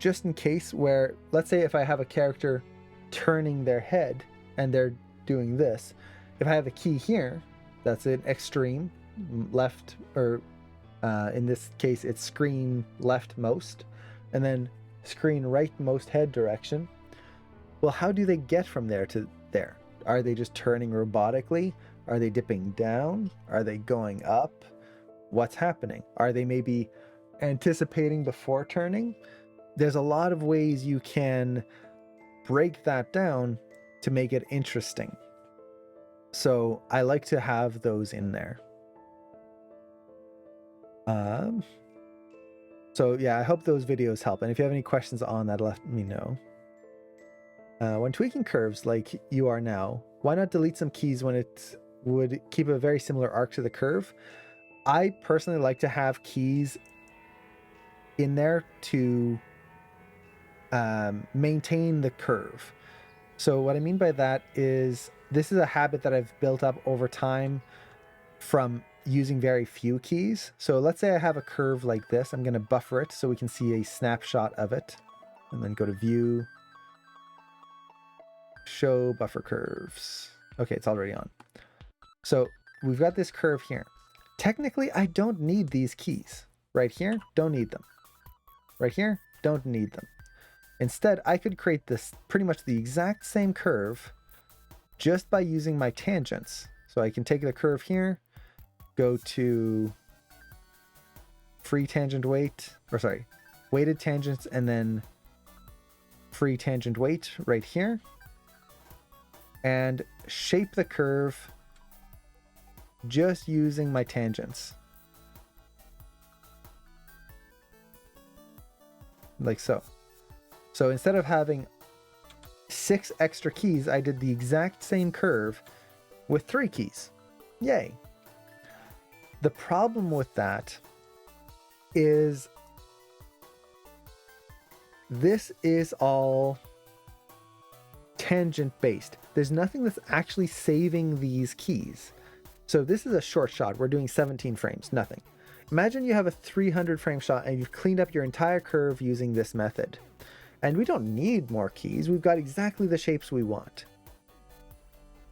just in case where, let's say if I have a character turning their head and they're doing this, if I have a key here, that's an extreme left, or in this case, it's screen leftmost, and then screen rightmost head direction. Well, how do they get from there to there? Are they just turning robotically? Are they dipping down? Are they going up? What's happening? Are they maybe anticipating before turning? There's a lot of ways you can break that down to make it interesting. So I like to have those in there. So yeah, I hope those videos help. And if you have any questions on that, let me know. When tweaking curves like you are now, why not delete some keys when it would keep a very similar arc to the curve? I personally like to have keys in there to maintain the curve. So what I mean by that is this is a habit that I've built up over time from using very few keys. So let's say I have a curve like this. I'm going to buffer it so we can see a snapshot of it, and then go to view, show buffer curves. Okay, it's already on. So we've got this curve here. Technically, I don't need these keys. Right here, don't need them. Right here, don't need them. Instead, I could create this pretty much the exact same curve just by using my tangents. So I can take the curve here, go to free tangent weight, or sorry, weighted tangents, and then free tangent weight right here, and shape the curve just using my tangents. Like so. So instead of having 6 extra keys, I did the exact same curve with 3 keys. Yay. The problem with that is this is all tangent based. There's nothing that's actually saving these keys. So this is a short shot. We're doing 17 frames, nothing. Imagine you have a 300 frame shot and you've cleaned up your entire curve using this method. And we don't need more keys. We've got exactly the shapes we want.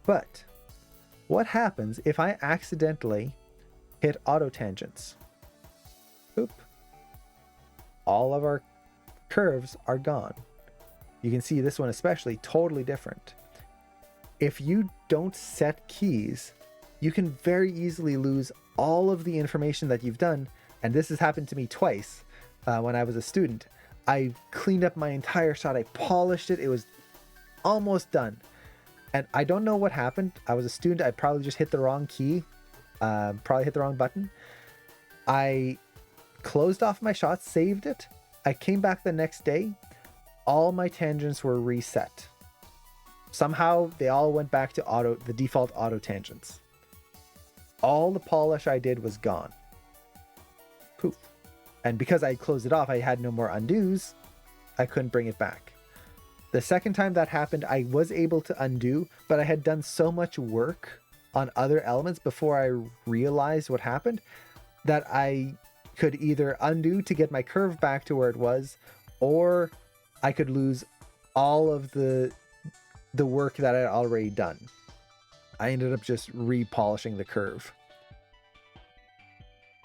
But what happens if I accidentally hit auto tangents? Oop. All of our curves are gone. You can see this one especially totally different. If you don't set keys, you can very easily lose all of the information that you've done. And this has happened to me twice when I was a student. I cleaned up my entire shot. I polished it. It was almost done. And I don't know what happened. I was a student. I probably just hit the wrong key. Probably hit the wrong button. I closed off my shot, saved it. I came back the next day. All my tangents were reset. Somehow they all went back to the default auto tangents. All the polish I did was gone. Poof. And because I closed it off, I had no more undos. I couldn't bring it back. The second time that happened, I was able to undo, but I had done so much work on other elements before I realized what happened that I could either undo to get my curve back to where it was, or I could lose all of the work that I had already done. I ended up just repolishing the curve.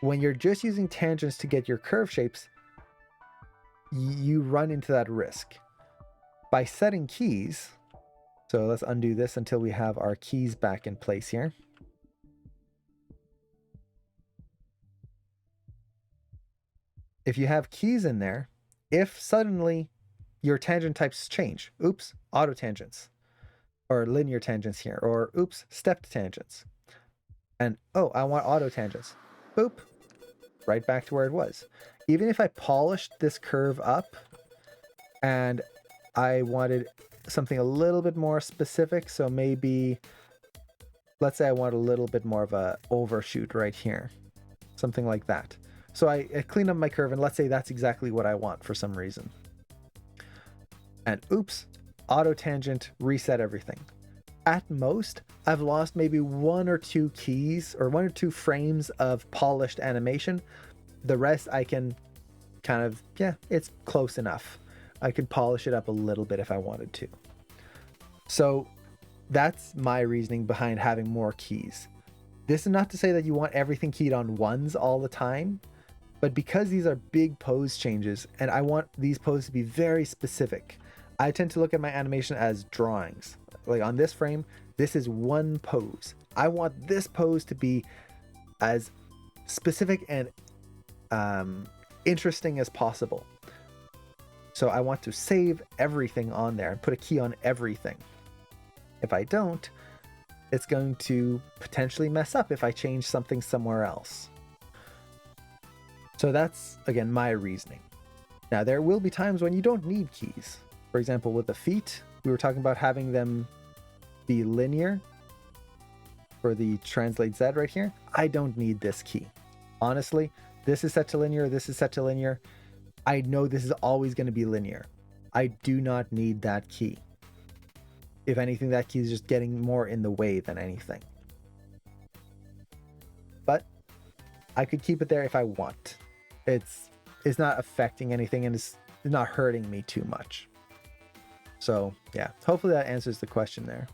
When you're just using tangents to get your curve shapes, you run into that risk. By setting keys, so let's undo this until we have our keys back in place here. If you have keys in there, if suddenly your tangent types change, oops, auto tangents, or linear tangents here, or oops, stepped tangents, and oh, I want auto tangents, boop, right back to where it was. Even if I polished this curve up and I wanted something a little bit more specific, so maybe, let's say I want a little bit more of a overshoot right here, something like that. So I clean up my curve, and let's say that's exactly what I want for some reason. And oops, auto tangent, reset everything. At most, I've lost maybe 1 or 2 keys or 1 or 2 frames of polished animation. The rest I can kind of, yeah, it's close enough. I could polish it up a little bit if I wanted to. So that's my reasoning behind having more keys. This is not to say that you want everything keyed on ones all the time, but because these are big pose changes and I want these poses to be very specific, I tend to look at my animation as drawings. Like on this frame, this is one pose. I want this pose to be as specific and interesting as possible. So I want to save everything on there and put a key on everything. If I don't, it's going to potentially mess up if I change something somewhere else. So that's, again, my reasoning. Now, there will be times when you don't need keys. For example, with the feet, we were talking about having them be linear for the translate Z right here. I don't need this key. Honestly, this is set to linear, this is set to linear. I know this is always going to be linear. I do not need that key. If anything, that key is just getting more in the way than anything. But I could keep it there if I want. It's not affecting anything and it's not hurting me too much. So yeah, hopefully that answers the question there.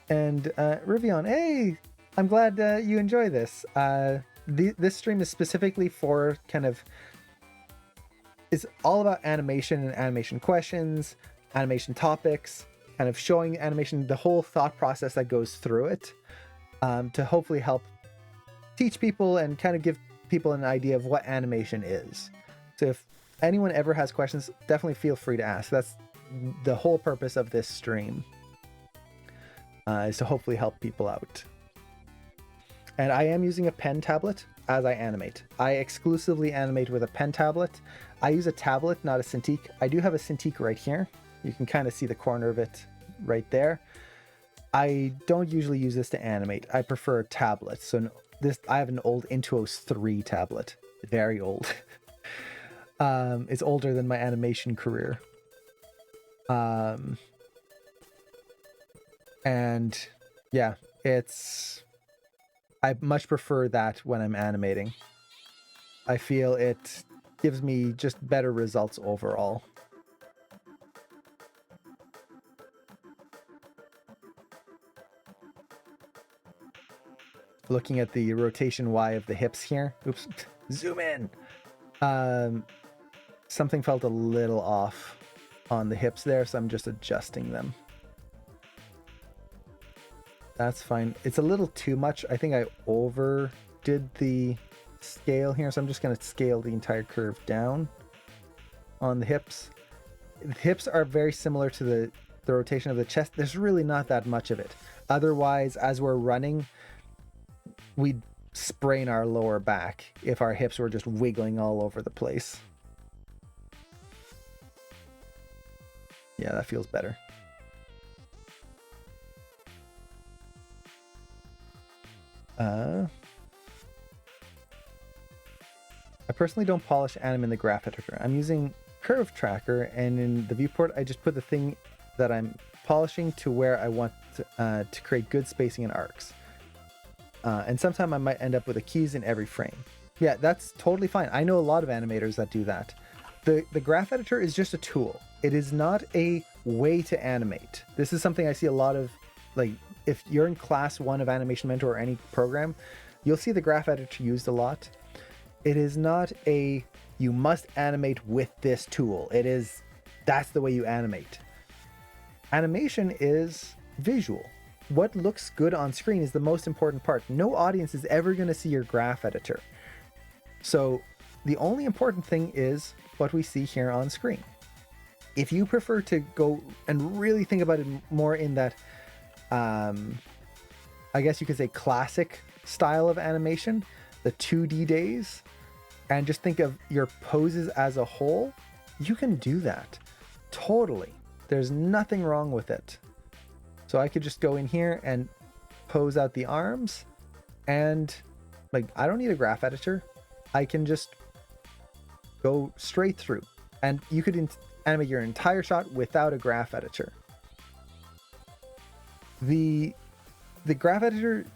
Rivion, hey, I'm glad you enjoy this. This stream is specifically for kind of is all about animation and animation questions, animation topics, kind of showing animation, the whole thought process that goes through it, to hopefully help teach people and kind of give people an idea of what animation is. So if anyone ever has questions, definitely feel free to ask. That's the whole purpose of this stream, is to hopefully help people out. And I am using a pen tablet as I animate. I exclusively animate with a pen tablet. I use a tablet, not a Cintiq. I do have a Cintiq right here. You can kind of see the corner of it right there. I don't usually use this to animate. I prefer a tablet. So I have an old Intuos 3 tablet, very old. It's older than my animation career. And yeah, I much prefer that when I'm animating. I feel it gives me just better results overall. Looking at the rotation Y of the hips here. Oops, zoom in. Something felt a little off on the hips there, so I'm just adjusting them. That's fine. It's a little too much. I think I overdid the scale here, so I'm just going to scale the entire curve down on the hips. The hips are very similar to the rotation of the chest. There's really not that much of it. Otherwise, as we're running, we'd sprain our lower back if our hips were just wiggling all over the place. Yeah, that feels better. I personally don't polish anim in the graph editor. I'm using Curve Tracker, and in the viewport, I just put the thing that I'm polishing to where I want to create good spacing and arcs. And sometime I might end up with the keys in every frame. Yeah, that's totally fine. I know a lot of animators that do that. The graph editor is just a tool. It is not a way to animate. This is something I see a lot of, like, if you're in class 1 of Animation Mentor or any program, you'll see the graph editor used a lot. It is not a, you must animate with this tool. It is, that's the way you animate. Animation is visual. What looks good on screen is the most important part. No audience is ever going to see your graph editor. So the only important thing is what we see here on screen. If you prefer to go and really think about it more in that, I guess you could say classic style of animation, the 2D days, and just think of your poses as a whole, you can do that. Totally. There's nothing wrong with it. So I could just go in here and pose out the arms, and like, I don't need a graph editor. I can just go straight through, and you could animate your entire shot without a graph editor. The graph editor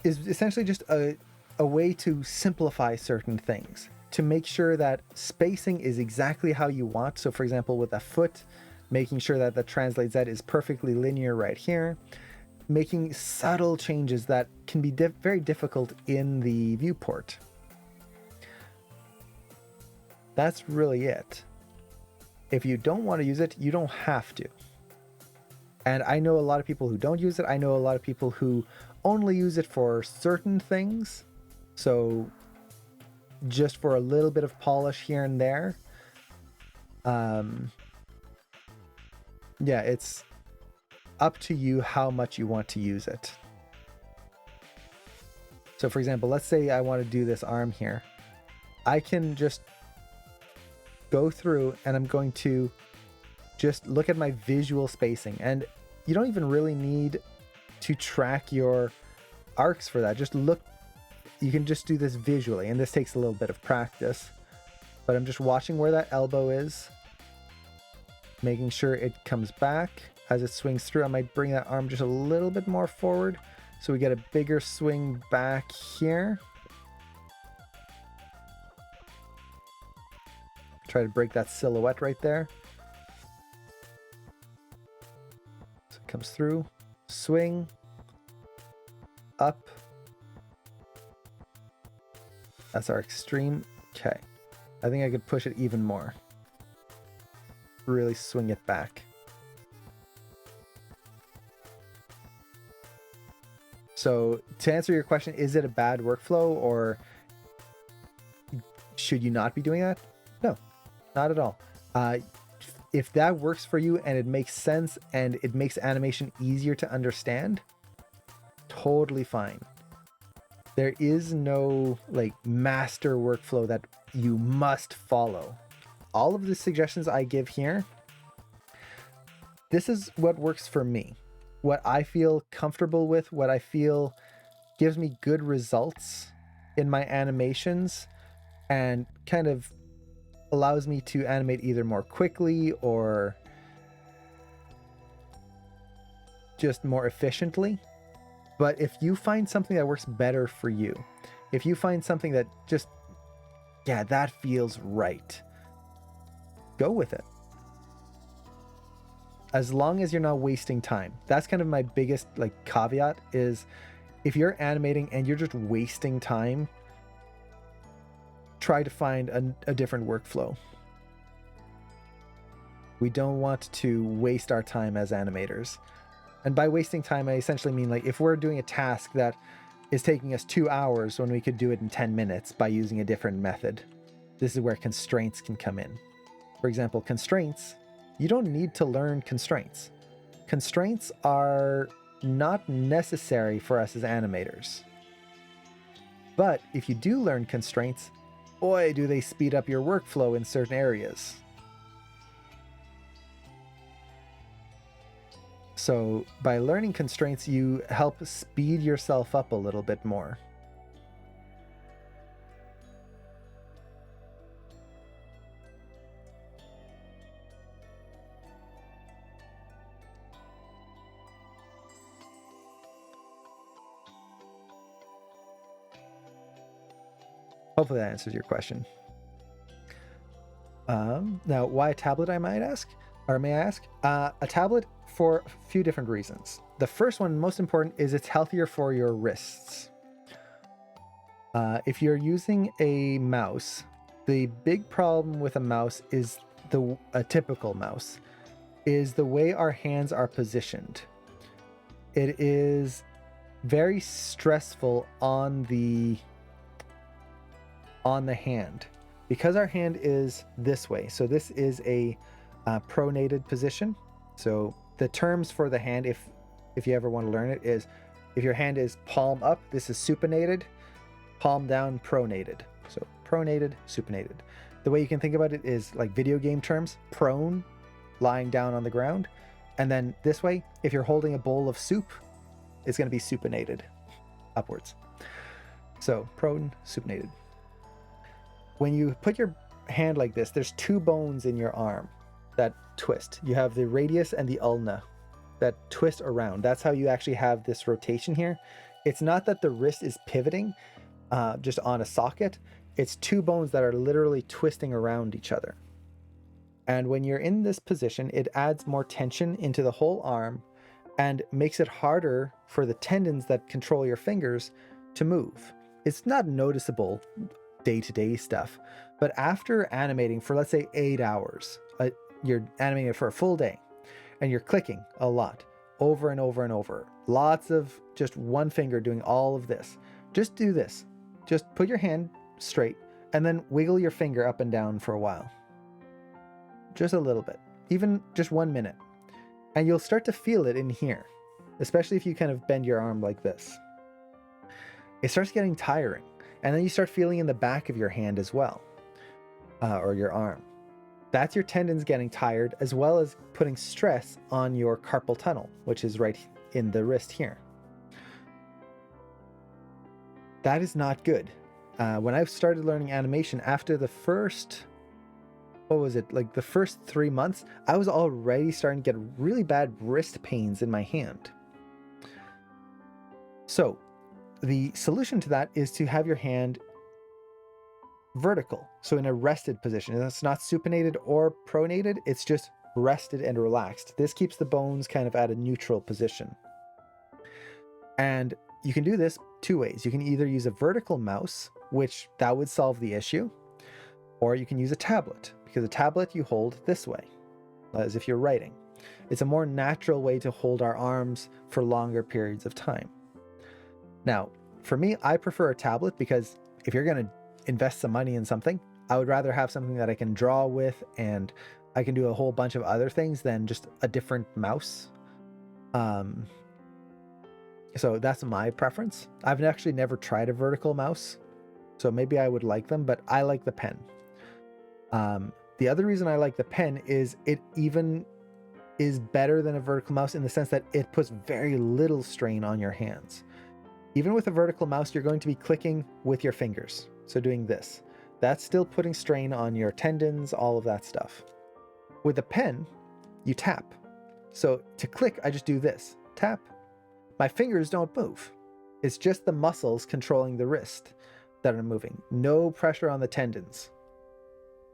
is essentially just a way to simplify certain things, to make sure that spacing is exactly how you want. So for example, with a foot, making sure that the translate Z is perfectly linear right here, making subtle changes that can be very difficult in the viewport. That's really it. If you don't want to use it, you don't have to. And I know a lot of people who don't use it. I know a lot of people who only use it for certain things. So just for a little bit of polish here and there. Yeah, it's up to you how much you want to use it. So for example, let's say I want to do this arm here. I can just go through and I'm going to just look at my visual spacing, and you don't even really need to track your arcs for that. Just look, you can just do this visually, and this takes a little bit of practice, but I'm just watching where that elbow is, making sure it comes back as it swings through. I might bring that arm just a little bit more forward so we get a bigger swing back here. Try to break that silhouette right there. So it comes through, swing, up. That's our extreme. Okay. I think I could push it even more. really swing it back. So to answer your question, is it a bad workflow or should you not be doing that? No, not at all. If that works for you and it makes sense and it makes animation easier to understand, totally fine. There is no like master workflow that you must follow. All of the suggestions I give here, this is what works for me, what I feel comfortable with, what I feel gives me good results in my animations and kind of allows me to animate either more quickly or just more efficiently. But if you find something that works better for you, if you find something that just, yeah, that feels right, go with it. As long as you're not wasting time. That's kind of my biggest like caveat is if you're animating and you're just wasting time, try to find a different workflow. We don't want to waste our time as animators. And by wasting time, I essentially mean like if we're doing a task that is taking us 2 hours when we could do it in 10 minutes by using a different method. This is where constraints can come in. For example, constraints, you don't need to learn constraints. Constraints are not necessary for us as animators. But if you do learn constraints, boy, do they speed up your workflow in certain areas. So by learning constraints, you help speed yourself up a little bit more. Hopefully that answers your question. Now, why a tablet, I might ask? Or may I ask? A tablet for a few different reasons. The first one, most important, is it's healthier for your wrists. If you're using a mouse, the big problem with a mouse is a typical mouse, is the way our hands are positioned. It is very stressful on the hand because our hand is this way. So this is a pronated position. So the terms for the hand, if you ever want to learn it, is if your hand is palm up, this is supinated, palm down, pronated. So pronated, supinated. The way you can think about it is like video game terms: prone, lying down on the ground, and then this way, if you're holding a bowl of soup, it's going to be supinated upwards. So prone, supinated. When you put your hand like this, there's two bones in your arm that twist. You have the radius and the ulna that twist around. That's how you actually have this rotation here. It's not that the wrist is pivoting just on a socket. It's two bones that are literally twisting around each other. And when you're in this position, it adds more tension into the whole arm and makes it harder for the tendons that control your fingers to move. It's not noticeable day-to-day stuff, but after animating for, let's say, 8 hours, you're animating it for a full day and you're clicking a lot over and over and over, lots of just one finger doing all of this. Just do this. Just put your hand straight and then wiggle your finger up and down for a while. Just a little bit, even just 1 minute. And you'll start to feel it in here, especially if you kind of bend your arm like this. It starts getting tiring. And then you start feeling in the back of your hand as well, or your arm. That's your tendons getting tired, as well as putting stress on your carpal tunnel, which is right in the wrist here. That is not good. When I started learning animation, after the first, the first 3 months, I was already starting to get really bad wrist pains in my hand. So the solution to that is to have your hand vertical, so in a rested position. And that's not supinated or pronated, it's just rested and relaxed. This keeps the bones kind of at a neutral position. And you can do this two ways. You can either use a vertical mouse, which that would solve the issue, or you can use a tablet, because a tablet you hold this way. as if you're writing. It's a more natural way to hold our arms for longer periods of time. Now, for me, I prefer a tablet because if you're going to invest some money in something, I would rather have something that I can draw with and I can do a whole bunch of other things than just a different mouse. So that's my preference. I've actually never tried a vertical mouse, so maybe I would like them, but I like the pen. The other reason I like the pen is it even is better than a vertical mouse in the sense that it puts very little strain on your hands. Even with a vertical mouse, you're going to be clicking with your fingers. So doing this, that's still putting strain on your tendons, all of that stuff. With a pen, you tap. So to click, I just do this, tap. My fingers don't move. It's just the muscles controlling the wrist that are moving. No pressure on the tendons.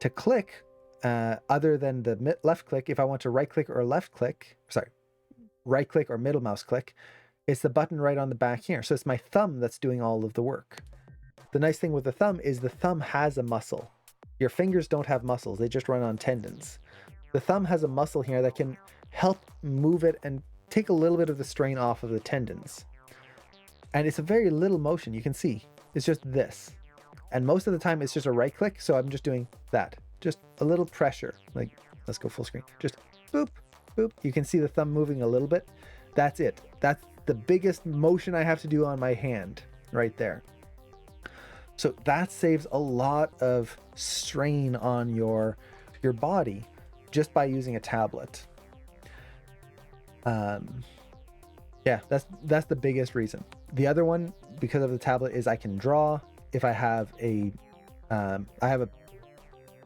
To click, other than the left click, if I want to right click or left click, right click or middle mouse click, it's the button right on the back here. So it's my thumb that's doing all of the work. The nice thing with the thumb is the thumb has a muscle. Your fingers don't have muscles, they just run on tendons. The thumb has a muscle here that can help move it and take a little bit of the strain off of the tendons. And it's a very little motion, you can see. It's just this. And most of the time it's just a right click, so I'm just doing that. Just a little pressure. Like, let's go full screen. Just boop, boop. You can see the thumb moving a little bit. That's it. That's the biggest motion I have to do on my hand right there. So that saves a lot of strain on your body just by using a tablet. Yeah, that's the biggest reason. The other one, because of the tablet, is I can draw. If I have a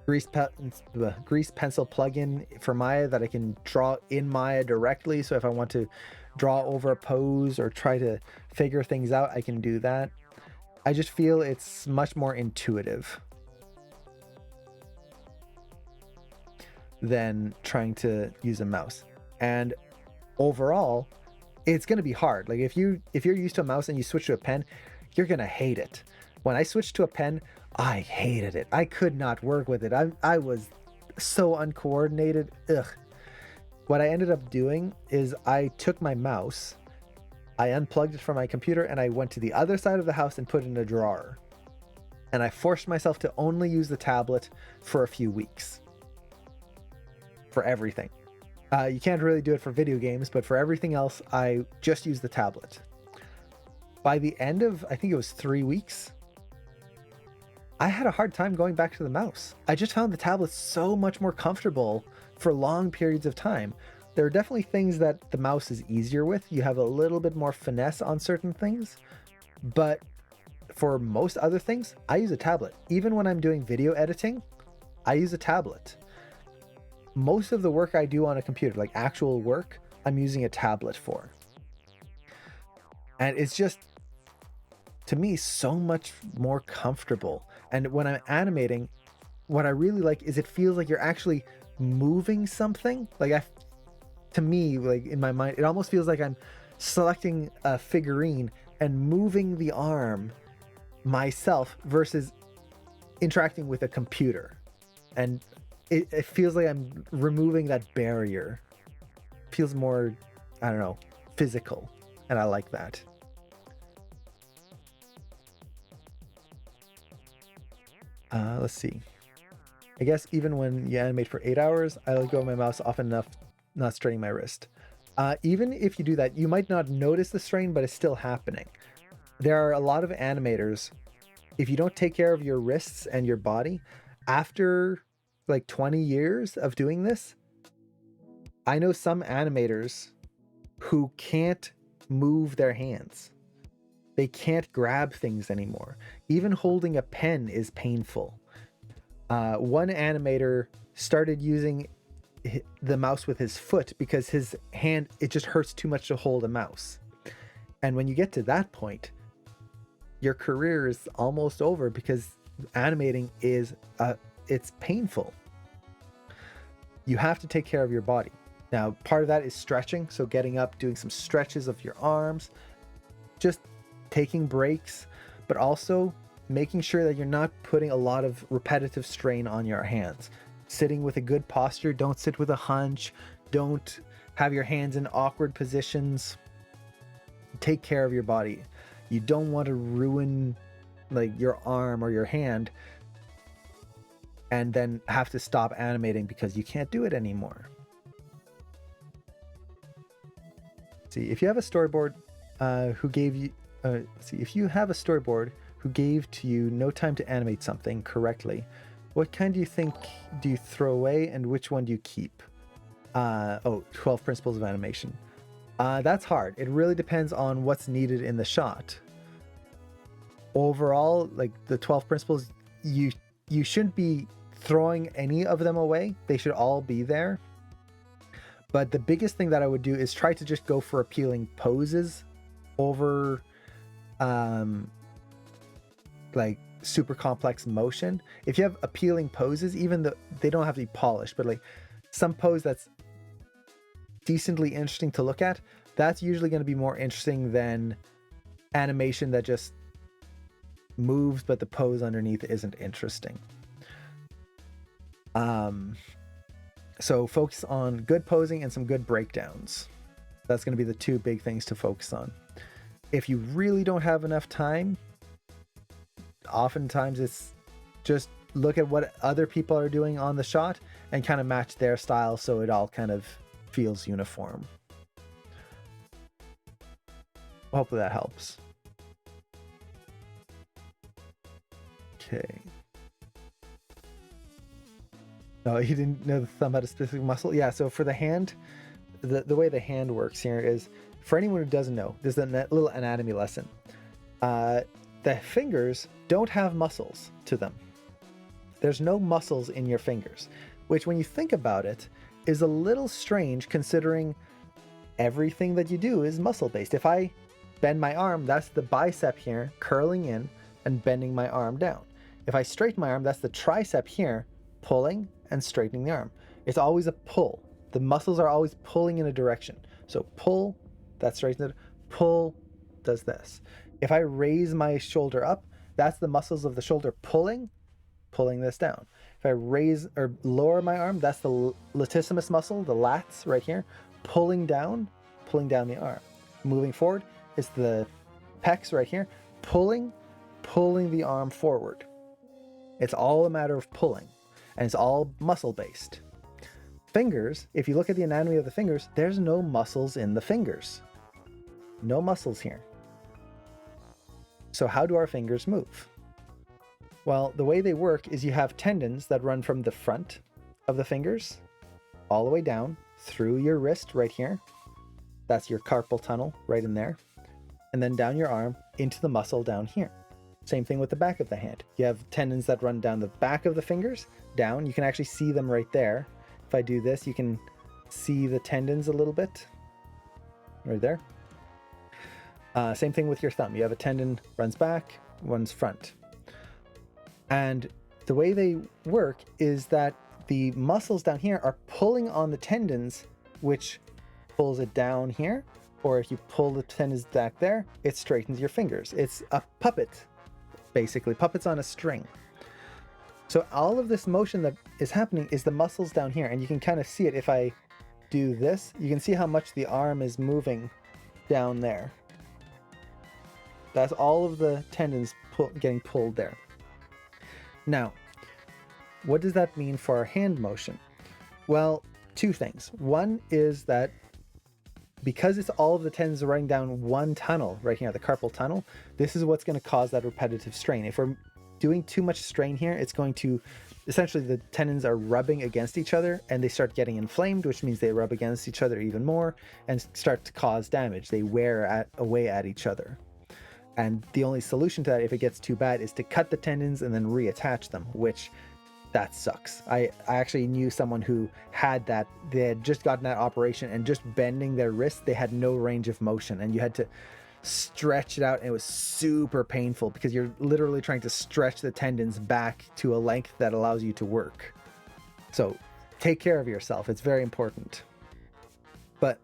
grease pencil plugin for Maya that I can draw in Maya directly. So if I want to draw over a pose or try to figure things out, I can do that. I just feel it's much more intuitive than trying to use a mouse. And overall, it's going to be hard. Like if you're used to a mouse and you switch to a pen, you're going to hate it. When I switched to a pen, I hated it. I could not work with it. I was so uncoordinated. Ugh. What I ended up doing is I took my mouse, I unplugged it from my computer, and I went to the other side of the house and put it in a drawer. And I forced myself to only use the tablet for a few weeks. For everything. You can't really do it for video games, but for everything else, I just use the tablet. By the end of, I think it was 3 weeks, I had a hard time going back to the mouse. I just found the tablet so much more comfortable for long periods of time. There are definitely things that the mouse is easier with. You have a little bit more finesse on certain things, but for most other things, I use a tablet. Even when I'm doing video editing, I use a tablet. Most of the work I do on a computer, like actual work, I'm using a tablet for. And it's just, to me, so much more comfortable. And when I'm animating, what I really like is it feels like you're actually moving something. Like to me, like in my mind, it almost feels like I'm selecting a figurine and moving the arm myself versus interacting with a computer. And it feels like I'm removing that barrier. It feels more, I don't know, physical. And I like that. Let's see. I guess even when you animate for 8 hours, I let go of my mouse often enough, not straining my wrist. Even if you do that, you might not notice the strain, but it's still happening. There are a lot of animators, if you don't take care of your wrists and your body, after like 20 years of doing this, I know some animators who can't move their hands. They can't grab things anymore. Even holding a pen is painful. One animator started using the mouse with his foot because his hand, it just hurts too much to hold a mouse. And when you get to that point, your career is almost over because animating is, it's painful. You have to take care of your body. Now, part of that is stretching. So getting up, doing some stretches of your arms, just taking breaks, but also making sure that you're not putting a lot of repetitive strain on your hands. sitting with a good posture. Don't sit with a hunch. Don't have your hands in awkward positions. Take care of your body. You don't want to ruin like your arm or your hand and then have to stop animating because you can't do it anymore. See, if you have a storyboard who gave you if you have a storyboard who gave to you no time to animate something correctly, what kind do you think do you throw away and which one do you keep? 12 principles of animation. That's hard. It really depends on what's needed in the shot. Overall, like the 12 principles, you shouldn't be throwing any of them away. They should all be there. But the biggest thing that I would do is try to just go for appealing poses over like super complex motion. If you have appealing poses, even though they don't have to be polished, but like some pose that's decently interesting to look at, that's usually going to be more interesting than animation that just moves but the pose underneath isn't interesting. So focus on good posing and some good breakdowns. That's going to be the two big things to focus on. If you really don't have enough time, oftentimes it's just look at what other people are doing on the shot and kind of match their style so it all kind of feels uniform. Hopefully that helps. Okay. No, he didn't know the thumb had a specific muscle. Yeah, so for the hand, the way the hand works here is, for anyone who doesn't know, this is a little anatomy lesson. The fingers don't have muscles to them. There's no muscles in your fingers, which when you think about it is a little strange considering everything that you do is muscle based. If I bend my arm, that's the bicep here curling in and bending my arm down. If I straighten my arm, that's the tricep here pulling and straightening the arm. It's always a pull. The muscles are always pulling in a direction. So pull, that straightens it. Pull does this. If I raise my shoulder up, that's the muscles of the shoulder pulling this down. If I raise or lower my arm, that's the latissimus muscle, the lats right here, pulling down the arm. Moving forward is the pecs right here, pulling the arm forward. It's all a matter of pulling, and it's all muscle based. Fingers, if you look at the anatomy of the fingers, there's no muscles in the fingers. No muscles here. So how do our fingers move? Well, the way they work is you have tendons that run from the front of the fingers all the way down through your wrist right here. That's your carpal tunnel right in there. And then down your arm into the muscle down here. Same thing with the back of the hand. You have tendons that run down the back of the fingers, down. You can actually see them right there. If I do this, you can see the tendons a little bit right there. Same thing with your thumb. You have a tendon runs back, one's front. And the way they work is that the muscles down here are pulling on the tendons, which pulls it down here. Or if you pull the tendons back there, it straightens your fingers. It's a puppet, basically. Puppets on a string. So all of this motion that is happening is the muscles down here. And you can kind of see it if I do this. You can see how much the arm is moving down there. That's all of the tendons getting pulled there. Now, what does that mean for our hand motion? Well, two things. One is that because it's all of the tendons running down one tunnel right here, the carpal tunnel, this is what's going to cause that repetitive strain. If we're doing too much strain here, it's going to, essentially the tendons are rubbing against each other and they start getting inflamed, which means they rub against each other even more and start to cause damage. They wear away at each other. And the only solution to that, if it gets too bad, is to cut the tendons and then reattach them, which that sucks. I actually knew someone who had that. They had just gotten that operation and just bending their wrist, they had no range of motion and you had to stretch it out and it was super painful because you're literally trying to stretch the tendons back to a length that allows you to work. So take care of yourself. It's very important. But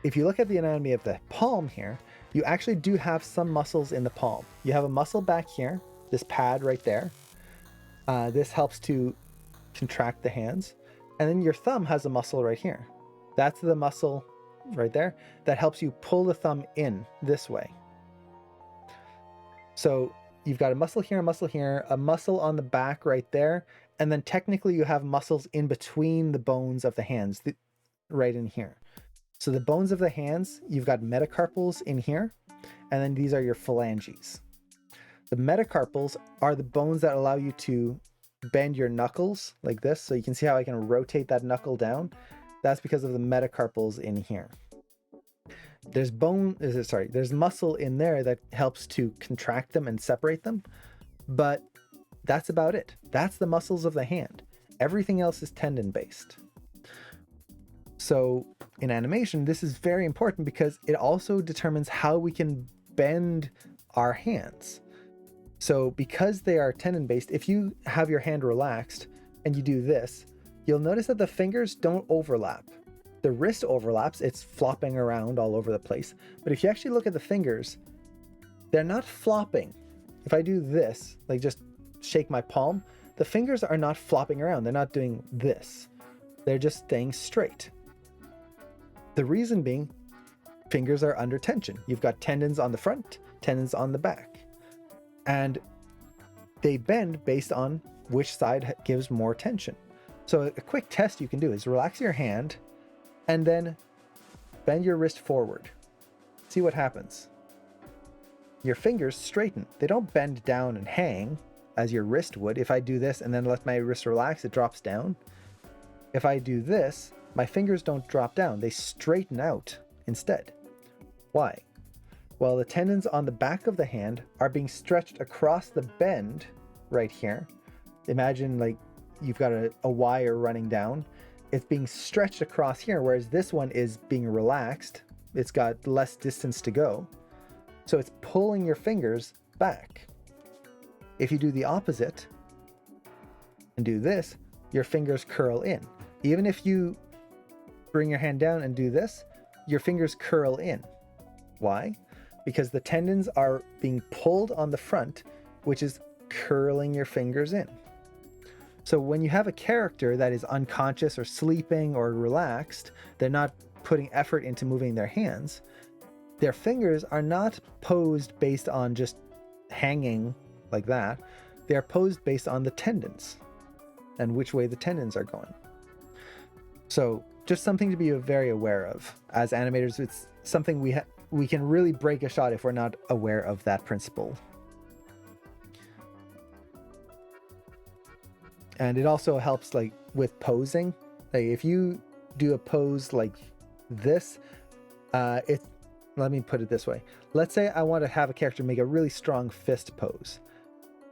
if you look at the anatomy of the palm here, you actually do have some muscles in the palm. You have a muscle back here, this pad right there. This helps to contract the hands. And then your thumb has a muscle right here. That's the muscle right there that helps you pull the thumb in this way. So you've got a muscle here, a muscle on the back right there. And then technically you have muscles in between the bones of the hands, right in here. So the bones of the hands, you've got metacarpals in here, and then these are your phalanges. The metacarpals are the bones that allow you to bend your knuckles like this. So you can see how I can rotate that knuckle down. That's because of the metacarpals in here. There's muscle in there that helps to contract them and separate them, but that's about it. That's the muscles of the hand. Everything else is tendon based. So in animation, this is very important because it also determines how we can bend our hands. So because they are tendon based, if you have your hand relaxed and you do this, you'll notice that the fingers don't overlap. The wrist overlaps, it's flopping around all over the place. But if you actually look at the fingers, they're not flopping. If I do this, like just shake my palm, the fingers are not flopping around. They're not doing this. They're just staying straight. The reason being, fingers are under tension. You've got tendons on the front, tendons on the back. And they bend based on which side gives more tension. So a quick test you can do is relax your hand and then bend your wrist forward. See what happens. Your fingers straighten. They don't bend down and hang as your wrist would. If I do this and then let my wrist relax, it drops down. If I do this, my fingers don't drop down. They straighten out instead. Why? Well, the tendons on the back of the hand are being stretched across the bend right here. Imagine like you've got a wire running down. It's being stretched across here, whereas this one is being relaxed. It's got less distance to go. So it's pulling your fingers back. If you do the opposite and do this, your fingers curl in. Even if you bring your hand down and do this, your fingers curl in. Why? Because the tendons are being pulled on the front, which is curling your fingers in. So when you have a character that is unconscious or sleeping or relaxed, they're not putting effort into moving their hands, their fingers are not posed based on just hanging like that. They are posed based on the tendons and which way the tendons are going. So just something to be very aware of. As animators, it's something we can really break a shot if we're not aware of that principle. And it also helps like with posing. Like if you do a pose like this, let me put it this way. Let's say I want to have a character make a really strong fist pose.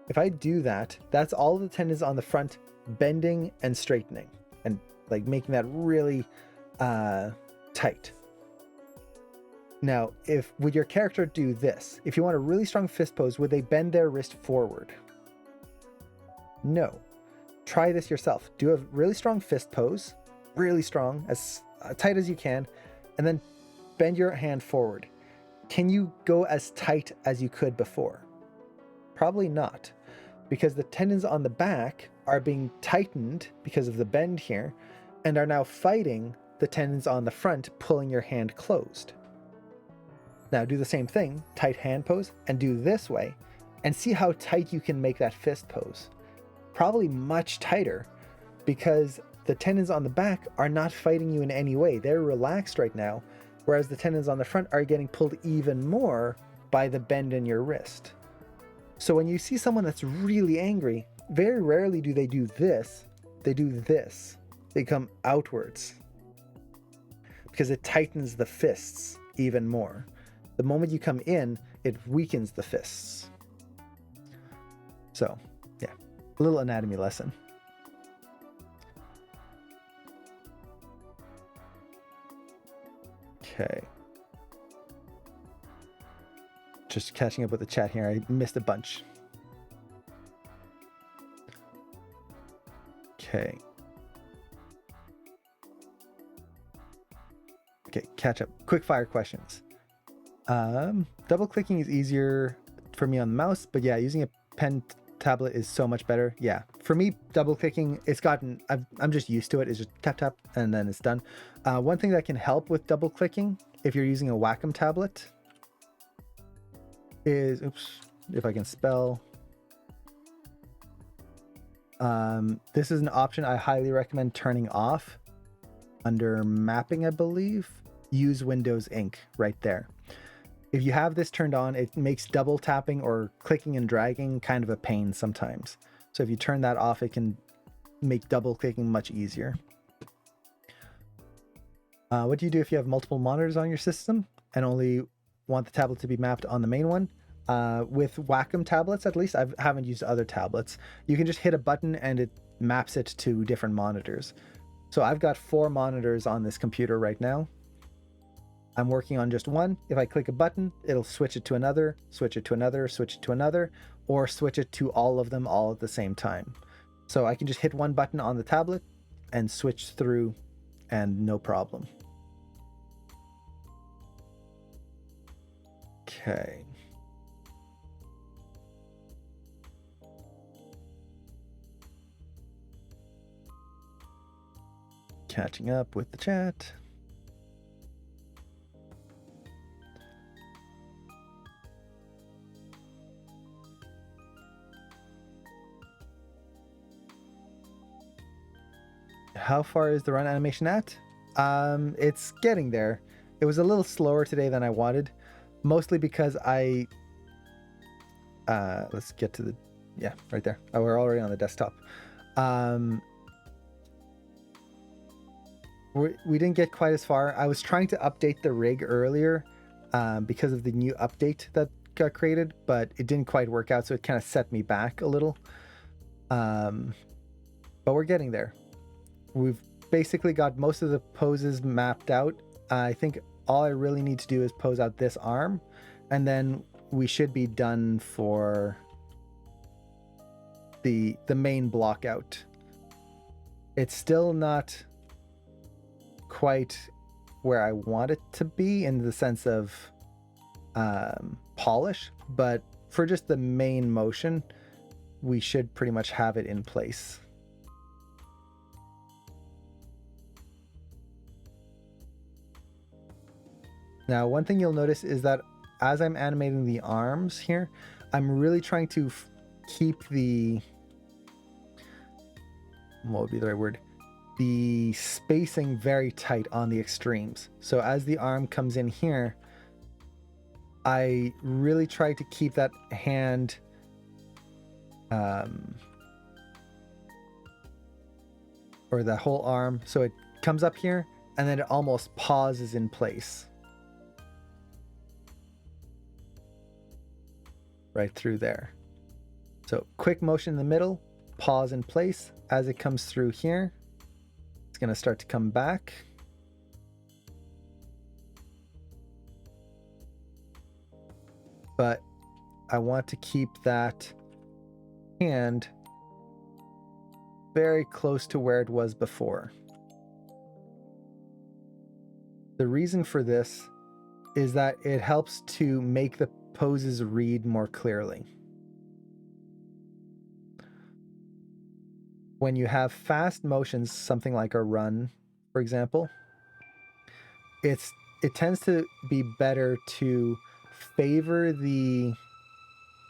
If I do that, that's all the tendons on the front bending and straightening and like making that really tight. Now, would your character do this? If you want a really strong fist pose, would they bend their wrist forward? No. Try this yourself. Do a really strong fist pose, really strong, as tight as you can, and then bend your hand forward. Can you go as tight as you could before? Probably not, because the tendons on the back are being tightened because of the bend here, and are now fighting the tendons on the front, pulling your hand closed. Now do the same thing, tight hand pose, and do this way, and see how tight you can make that fist pose. Probably much tighter, because the tendons on the back are not fighting you in any way. They're relaxed right now, whereas the tendons on the front are getting pulled even more by the bend in your wrist. So when you see someone that's really angry, very rarely do they do this. They do this. They come outwards, because it tightens the fists even more. The moment you come in, it weakens the fists. So, yeah, a little anatomy lesson. Okay. Just catching up with the chat here. I missed a bunch. Okay. Okay, catch up. Quick fire questions. Double clicking is easier for me on the mouse, but yeah, using a pen tablet is so much better. Yeah, for me, double clicking, I'm just used to it. It's just tap tap and then it's done. One thing that can help with double clicking if you're using a Wacom tablet is, oops, if I can spell. This is an option I highly recommend turning off under mapping, I believe. Use Windows Ink right there. If you have this turned on, it makes double tapping or clicking and dragging kind of a pain sometimes. So if you turn that off, it can make double clicking much easier. What do you do if you have multiple monitors on your system and only want the tablet to be mapped on the main one? With Wacom tablets, at least, I haven't used other tablets. You can just hit a button and it maps it to different monitors. So I've got 4 monitors on this computer right now. I'm working on just one. If I click a button, it'll switch it to another, switch it to another, switch it to another, or switch it to all of them all at the same time. So I can just hit one button on the tablet and switch through and no problem. Okay. Catching up with the chat. How far is the run animation at? It's getting there. It was a little slower today than I wanted, mostly because let's get to yeah, right there. Oh, we're already on the desktop. We didn't get quite as far. I was trying to update the rig earlier because of the new update that got created, but it didn't quite work out, so it kind of set me back a little. But we're getting there. We've basically got most of the poses mapped out. I think all I really need to do is pose out this arm, and then we should be done for the main block out. It's still not quite where I want it to be in the sense of polish, but for just the main motion, we should pretty much have it in place. Now, one thing you'll notice is that as I'm animating the arms here, I'm really trying to keep the, what would be the right word? The spacing very tight on the extremes. So as the arm comes in here, I really try to keep that hand or the whole arm, so it comes up here and then it almost pauses in place. Right through there. So quick motion in the middle, pause in place. As it comes through here, it's going to start to come back. But I want to keep that hand very close to where it was before. The reason for this is that it helps to make the poses read more clearly. When you have fast motions, something like a run, for example, it tends to be better to favor the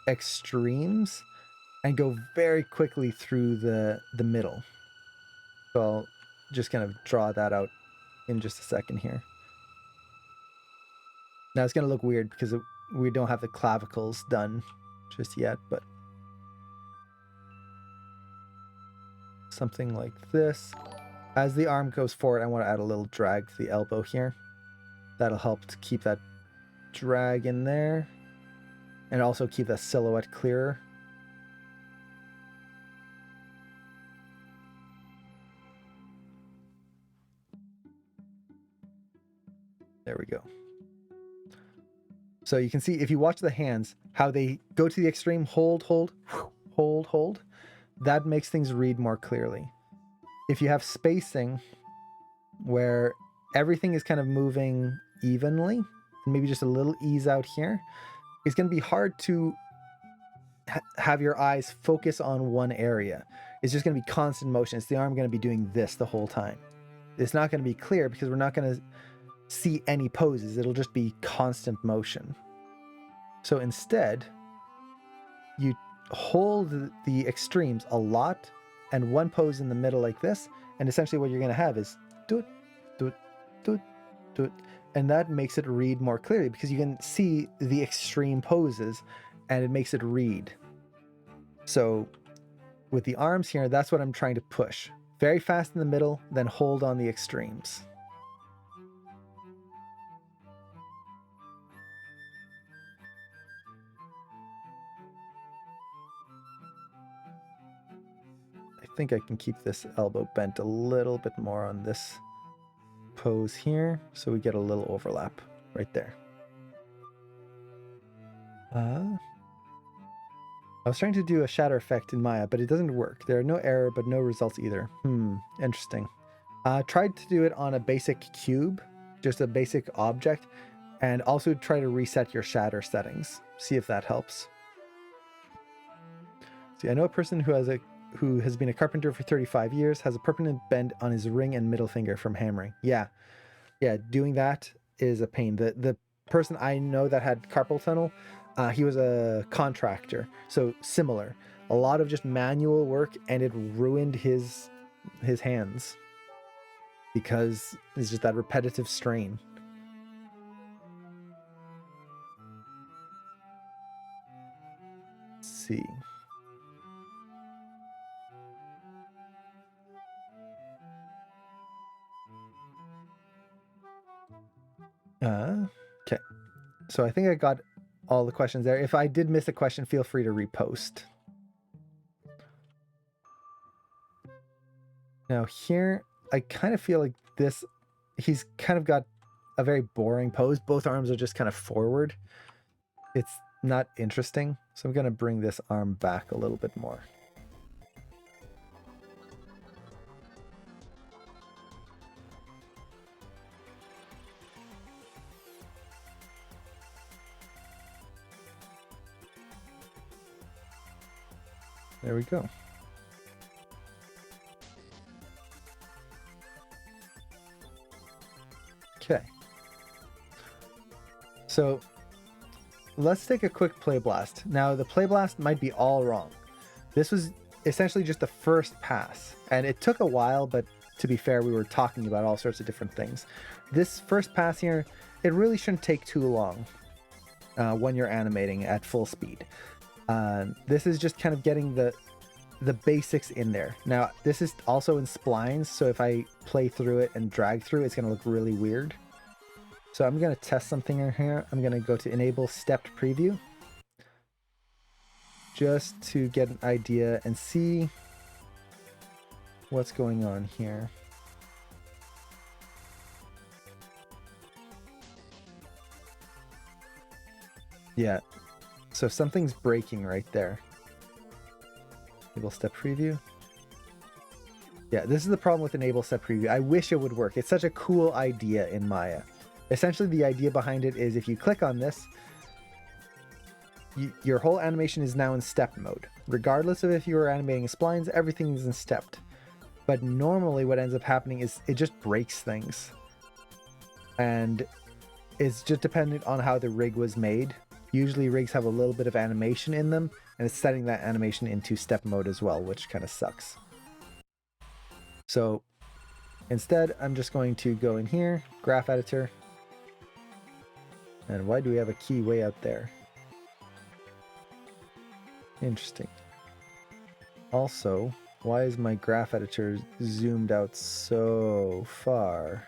extremes and go very quickly through the middle. So I'll just kind of draw that out in just a second here. Now it's going to look weird because we don't have the clavicles done just yet, but something like this. As the arm goes forward, I want to add a little drag to the elbow here. That'll help to keep that drag in there and also keep that silhouette clearer. There we go. So you can see, if you watch the hands, how they go to the extreme, hold, hold, hold, hold. That makes things read more clearly. If you have spacing where everything is kind of moving evenly, and maybe just a little ease out here, it's going to be hard to have your eyes focus on one area. It's just going to be constant motion. It's the arm going to be doing this the whole time. It's not going to be clear because we're not going to see any poses. It'll just be constant motion. So instead, you hold the extremes a lot and one pose in the middle like this, and essentially what you're going to have is do it, do it, do it, do it, and that makes it read more clearly because you can see the extreme poses and it makes it read. So with the arms here, that's what I'm trying to push. Very fast in the middle, then hold on the extremes. I think I can keep this elbow bent a little bit more on this pose here, so we get a little overlap right there. I was trying to do a shadow effect in Maya, but it doesn't work. There are no error, but no results either. Interesting. Tried to do it on a basic cube, just a basic object, and also try to reset your shatter settings. See if that helps. See, I know a person who has been a carpenter for 35 years, has a permanent bend on his ring and middle finger from hammering. Yeah, doing that is a pain. The person I know that had carpal tunnel, he was a contractor, so similar. A lot of just manual work, and it ruined his hands because it's just that repetitive strain. Let's see. Okay. So I think I got all the questions there. If I did miss a question, feel free to repost. Now here, I kind of feel like this, he's kind of got a very boring pose. Both arms are just kind of forward. It's not interesting. So I'm going to bring this arm back a little bit more. There we go. Okay. So let's take a quick play blast. Now the play blast might be all wrong. This was essentially just the first pass, and it took a while, but to be fair, we were talking about all sorts of different things. This first pass here, it really shouldn't take too long when you're animating at full speed. This is just kind of getting the basics in there. Now, this is also in splines, so if I play through it and drag through, it's going to look really weird. So I'm going to test something in here. I'm going to go to enable stepped preview just to get an idea and see what's going on here. Yeah, so something's breaking right there. Enable step preview. Yeah, this is the problem with enable step preview. I wish it would work. It's such a cool idea in Maya. Essentially, the idea behind it is if you click on this, your whole animation is now in step mode. Regardless of if you were animating splines, everything is in stepped. But normally what ends up happening is it just breaks things. And it's just dependent on how the rig was made. Usually rigs have a little bit of animation in them, and it's setting that animation into step mode as well, which kind of sucks. So instead, I'm just going to go in here, graph editor. And why do we have a key way out there? Interesting. Also, why is my graph editor zoomed out so far?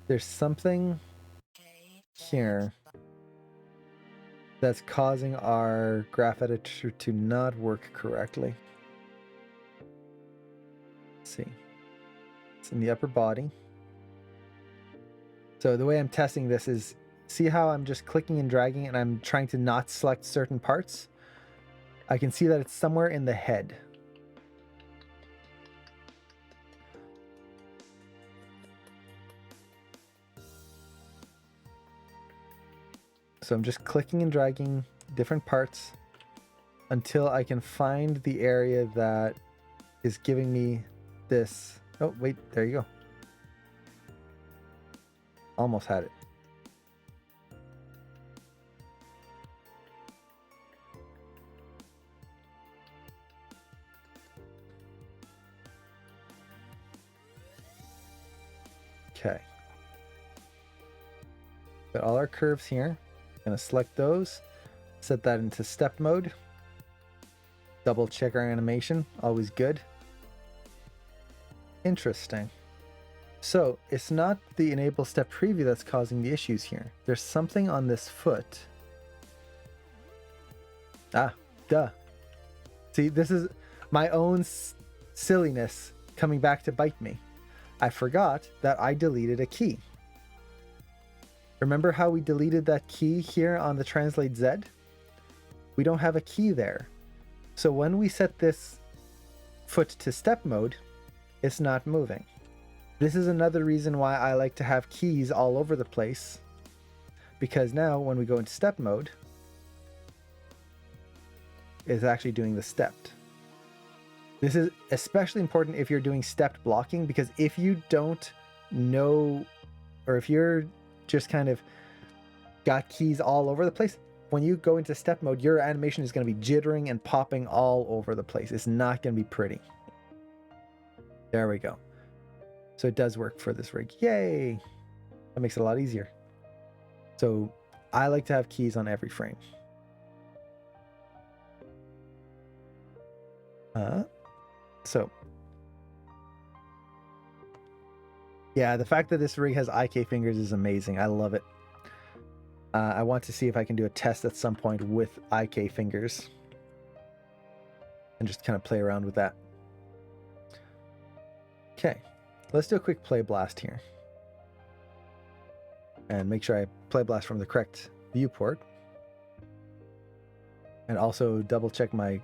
There's something here that's causing our graph editor to not work correctly. Let's see. It's in the upper body. So the way I'm testing this is, see how I'm just clicking and dragging and I'm trying to not select certain parts? I can see that it's somewhere in the head. So I'm just clicking and dragging different parts until I can find the area that is giving me this. Oh, wait, there you go. Almost had it. Okay. Got all our curves here. Gonna select those, set that into step mode. Double check our animation, always good. Interesting. So it's not the enable step preview that's causing the issues here. There's something on this foot. Ah, duh. See, this is my own silliness coming back to bite me. I forgot that I deleted a key. Remember how we deleted that key here on the Translate Z? We don't have a key there. So when we set this foot to step mode, it's not moving. This is another reason why I like to have keys all over the place, because now when we go into step mode, it's actually doing the stepped. This is especially important if you're doing stepped blocking, because if you don't know, or if you're just kind of got keys all over the place, when you go into step mode, your animation is going to be jittering and popping all over the place. It's not going to be pretty. There we go. So it does work for this rig. Yay! That makes it a lot easier. So I like to have keys on every frame. So yeah, the fact that this rig has IK fingers is amazing. I love it. I want to see if I can do a test at some point with IK fingers and just kind of play around with that. Okay, let's do a quick play blast here and make sure I play blast from the correct viewport, and also double check my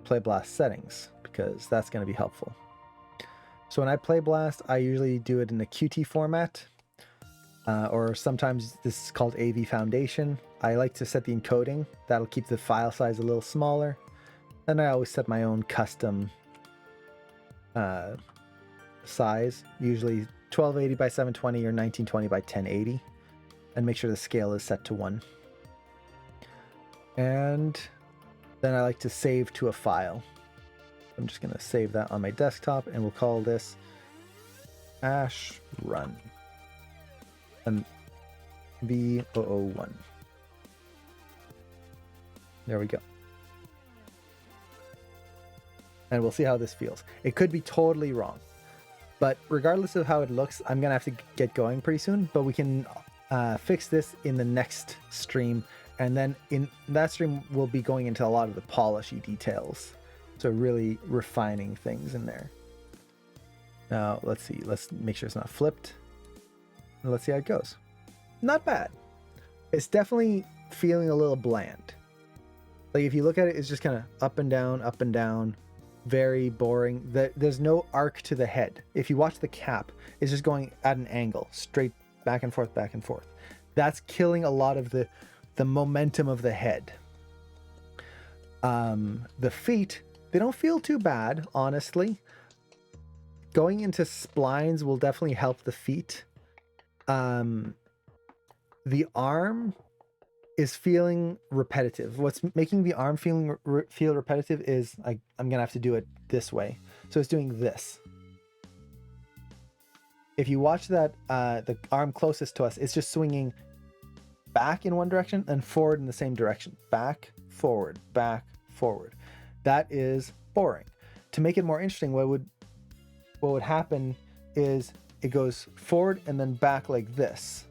play blast settings, because that's going to be helpful. So when I play blast, I usually do it in a Qt format, or sometimes this is called AV Foundation. I like to set the encoding. That'll keep the file size a little smaller. And I always set my own custom size, usually 1280 by 720 or 1920 by 1080, and make sure the scale is set to 1. And then I like to save to a file. I'm just going to save that on my desktop, and we'll call this Ash Run and B001. There we go. And we'll see how this feels. It could be totally wrong, but regardless of how it looks, I'm gonna have to get going pretty soon, but we can fix this in the next stream. And then in that stream, we'll be going into a lot of the polishy details. So really refining things in there. Now, let's see. Let's make sure it's not flipped. And let's see how it goes. Not bad. It's definitely feeling a little bland. Like if you look at it, it's just kind of up and down, very boring. There's no arc to the head. If you watch the cap, it's just going at an angle, straight back and forth, back and forth. That's killing a lot of the momentum of the head. The feet, they don't feel too bad, honestly. Going into splines will definitely help the feet. The arm is feeling repetitive. What's making the arm feel repetitive is I'm gonna have to do it this way. So it's doing this. If you watch that, the arm closest to us, it's just swinging back in one direction and forward in the same direction. Back, forward, back, forward. That is boring. To make it more interesting, what would happen is it goes forward and then back like this.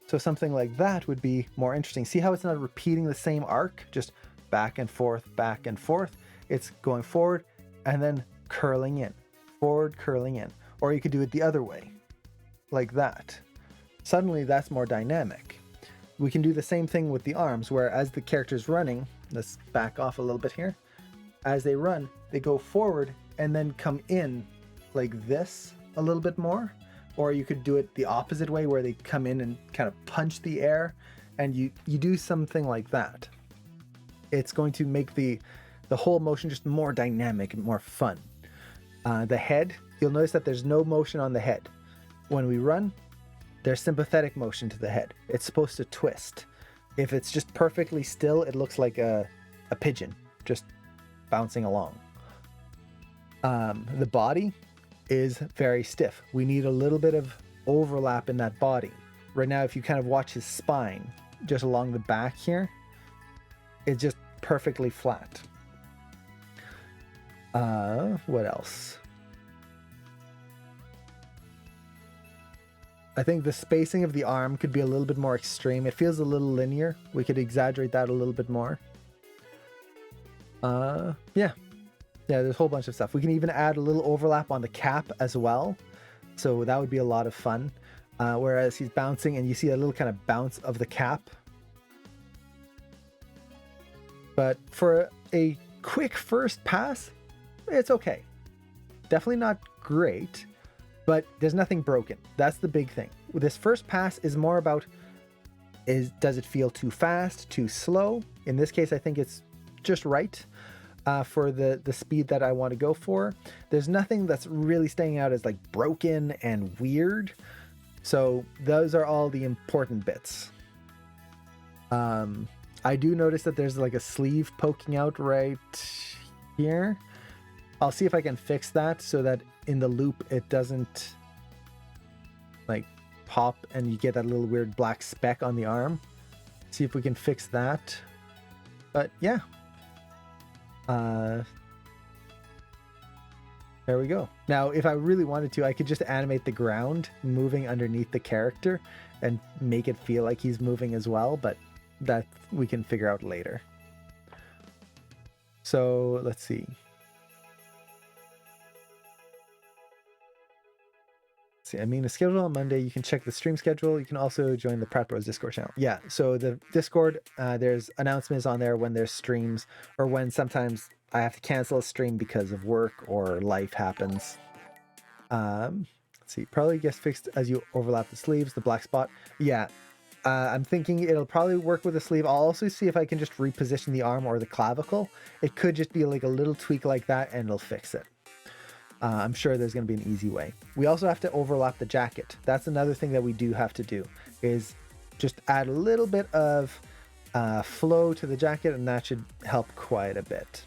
So something like that would be more interesting. See how it's not repeating the same arc, just back and forth, back and forth. It's going forward and then curling in, forward, curling in. Or you could do it the other way, like that. Suddenly that's more dynamic. We can do the same thing with the arms, where as the character's running, let's back off a little bit here. As they run, they go forward and then come in like this a little bit more. Or you could do it the opposite way, where they come in and kind of punch the air and you do something like that, it's going to make the whole motion just more dynamic and more fun. The head, you'll notice that there's no motion on the head. When we run, there's sympathetic motion to the head. It's supposed to twist. If it's just perfectly still, it looks like a pigeon just bouncing along. The body is very stiff. We need a little bit of overlap in that body. Right now, if you kind of watch his spine, just along the back here, it's just perfectly flat. What else? I think the spacing of the arm could be a little bit more extreme. It feels a little linear. We could exaggerate that a little bit more. Yeah, there's a whole bunch of stuff. We can even add a little overlap on the cap as well. So that would be a lot of fun. Whereas he's bouncing and you see a little kind of bounce of the cap. But for a quick first pass, it's okay. Definitely not great, but there's nothing broken. That's the big thing. This first pass is more about, does it feel too fast, too slow? In this case, I think it's just right for the speed that I want to go for. There's nothing that's really staying out as like broken and weird. So those are all the important bits. I do notice that there's like a sleeve poking out right here. I'll see if I can fix that so that in the loop it doesn't like pop and you get that little weird black speck on the arm. See if we can fix that. But yeah. There we go. Now, if I really wanted to, I could just animate the ground moving underneath the character and make it feel like he's moving as well, but that we can figure out later. So let's see. I mean, the schedule on Monday, you can check the stream schedule. You can also join the Pratt Bros Discord channel. Yeah, so the Discord, there's announcements on there when there's streams, or when sometimes I have to cancel a stream because of work or life happens. Let's see, probably gets fixed as you overlap the sleeves, the black spot. Yeah, I'm thinking it'll probably work with the sleeve. I'll also see if I can just reposition the arm or the clavicle. It could just be like a little tweak like that and it'll fix it. I'm sure there's going to be an easy way. We also have to overlap the jacket. That's another thing that we do have to do, is just add a little bit of flow to the jacket, and that should help quite a bit.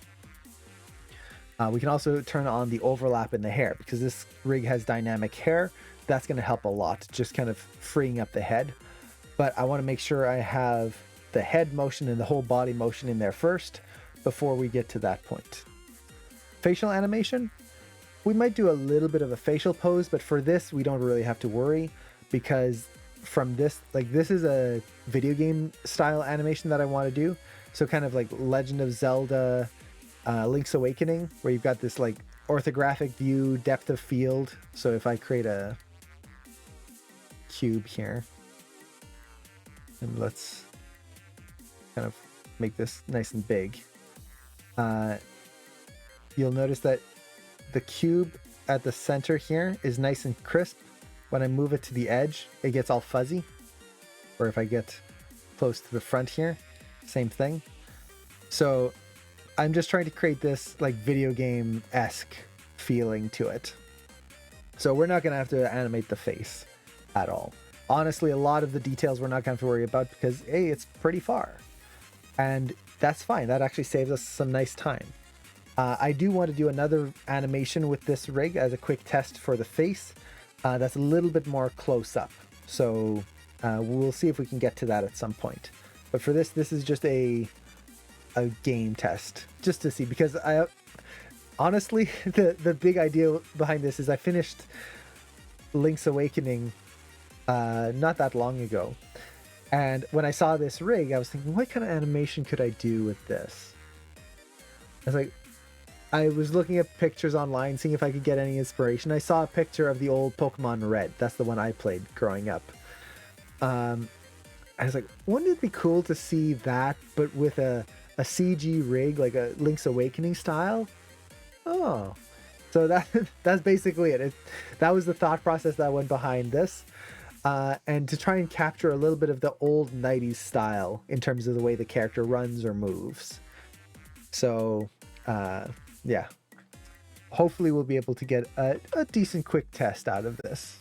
We can also turn on the overlap in the hair, because this rig has dynamic hair. That's going to help a lot, just kind of freeing up the head. But I want to make sure I have the head motion and the whole body motion in there first before we get to that point. Facial animation. We might do a little bit of a facial pose, but for this, we don't really have to worry, because from this, like, this is a video game style animation that I want to do. So kind of like Legend of Zelda, Link's Awakening, where you've got this like orthographic view, depth of field. So if I create a cube here, and let's kind of make this nice and big, you'll notice that the cube at the center here is nice and crisp. When I move it to the edge, it gets all fuzzy. Or if I get close to the front here, same thing. So I'm just trying to create this like video game-esque feeling to it. So we're not going to have to animate the face at all. Honestly, a lot of the details we're not going to have to worry about, because hey, it's pretty far. And that's fine. That actually saves us some nice time. I do want to do another animation with this rig as a quick test for the face. That's a little bit more close up. So we'll see if we can get to that at some point. But for this is just a game test, just to see, because I honestly, the big idea behind this is I finished Link's Awakening not that long ago. And when I saw this rig, I was thinking, what kind of animation could I do with this? I was looking at pictures online, seeing if I could get any inspiration. I saw a picture of the old Pokemon Red. That's the one I played growing up. I was like, wouldn't it be cool to see that, but with a CG rig, like a Link's Awakening style? Oh, so that's basically it. That was the thought process that went behind this. and to try and capture a little bit of the old 90s style in terms of the way the character runs or moves. So, yeah, hopefully we'll be able to get a decent quick test out of this.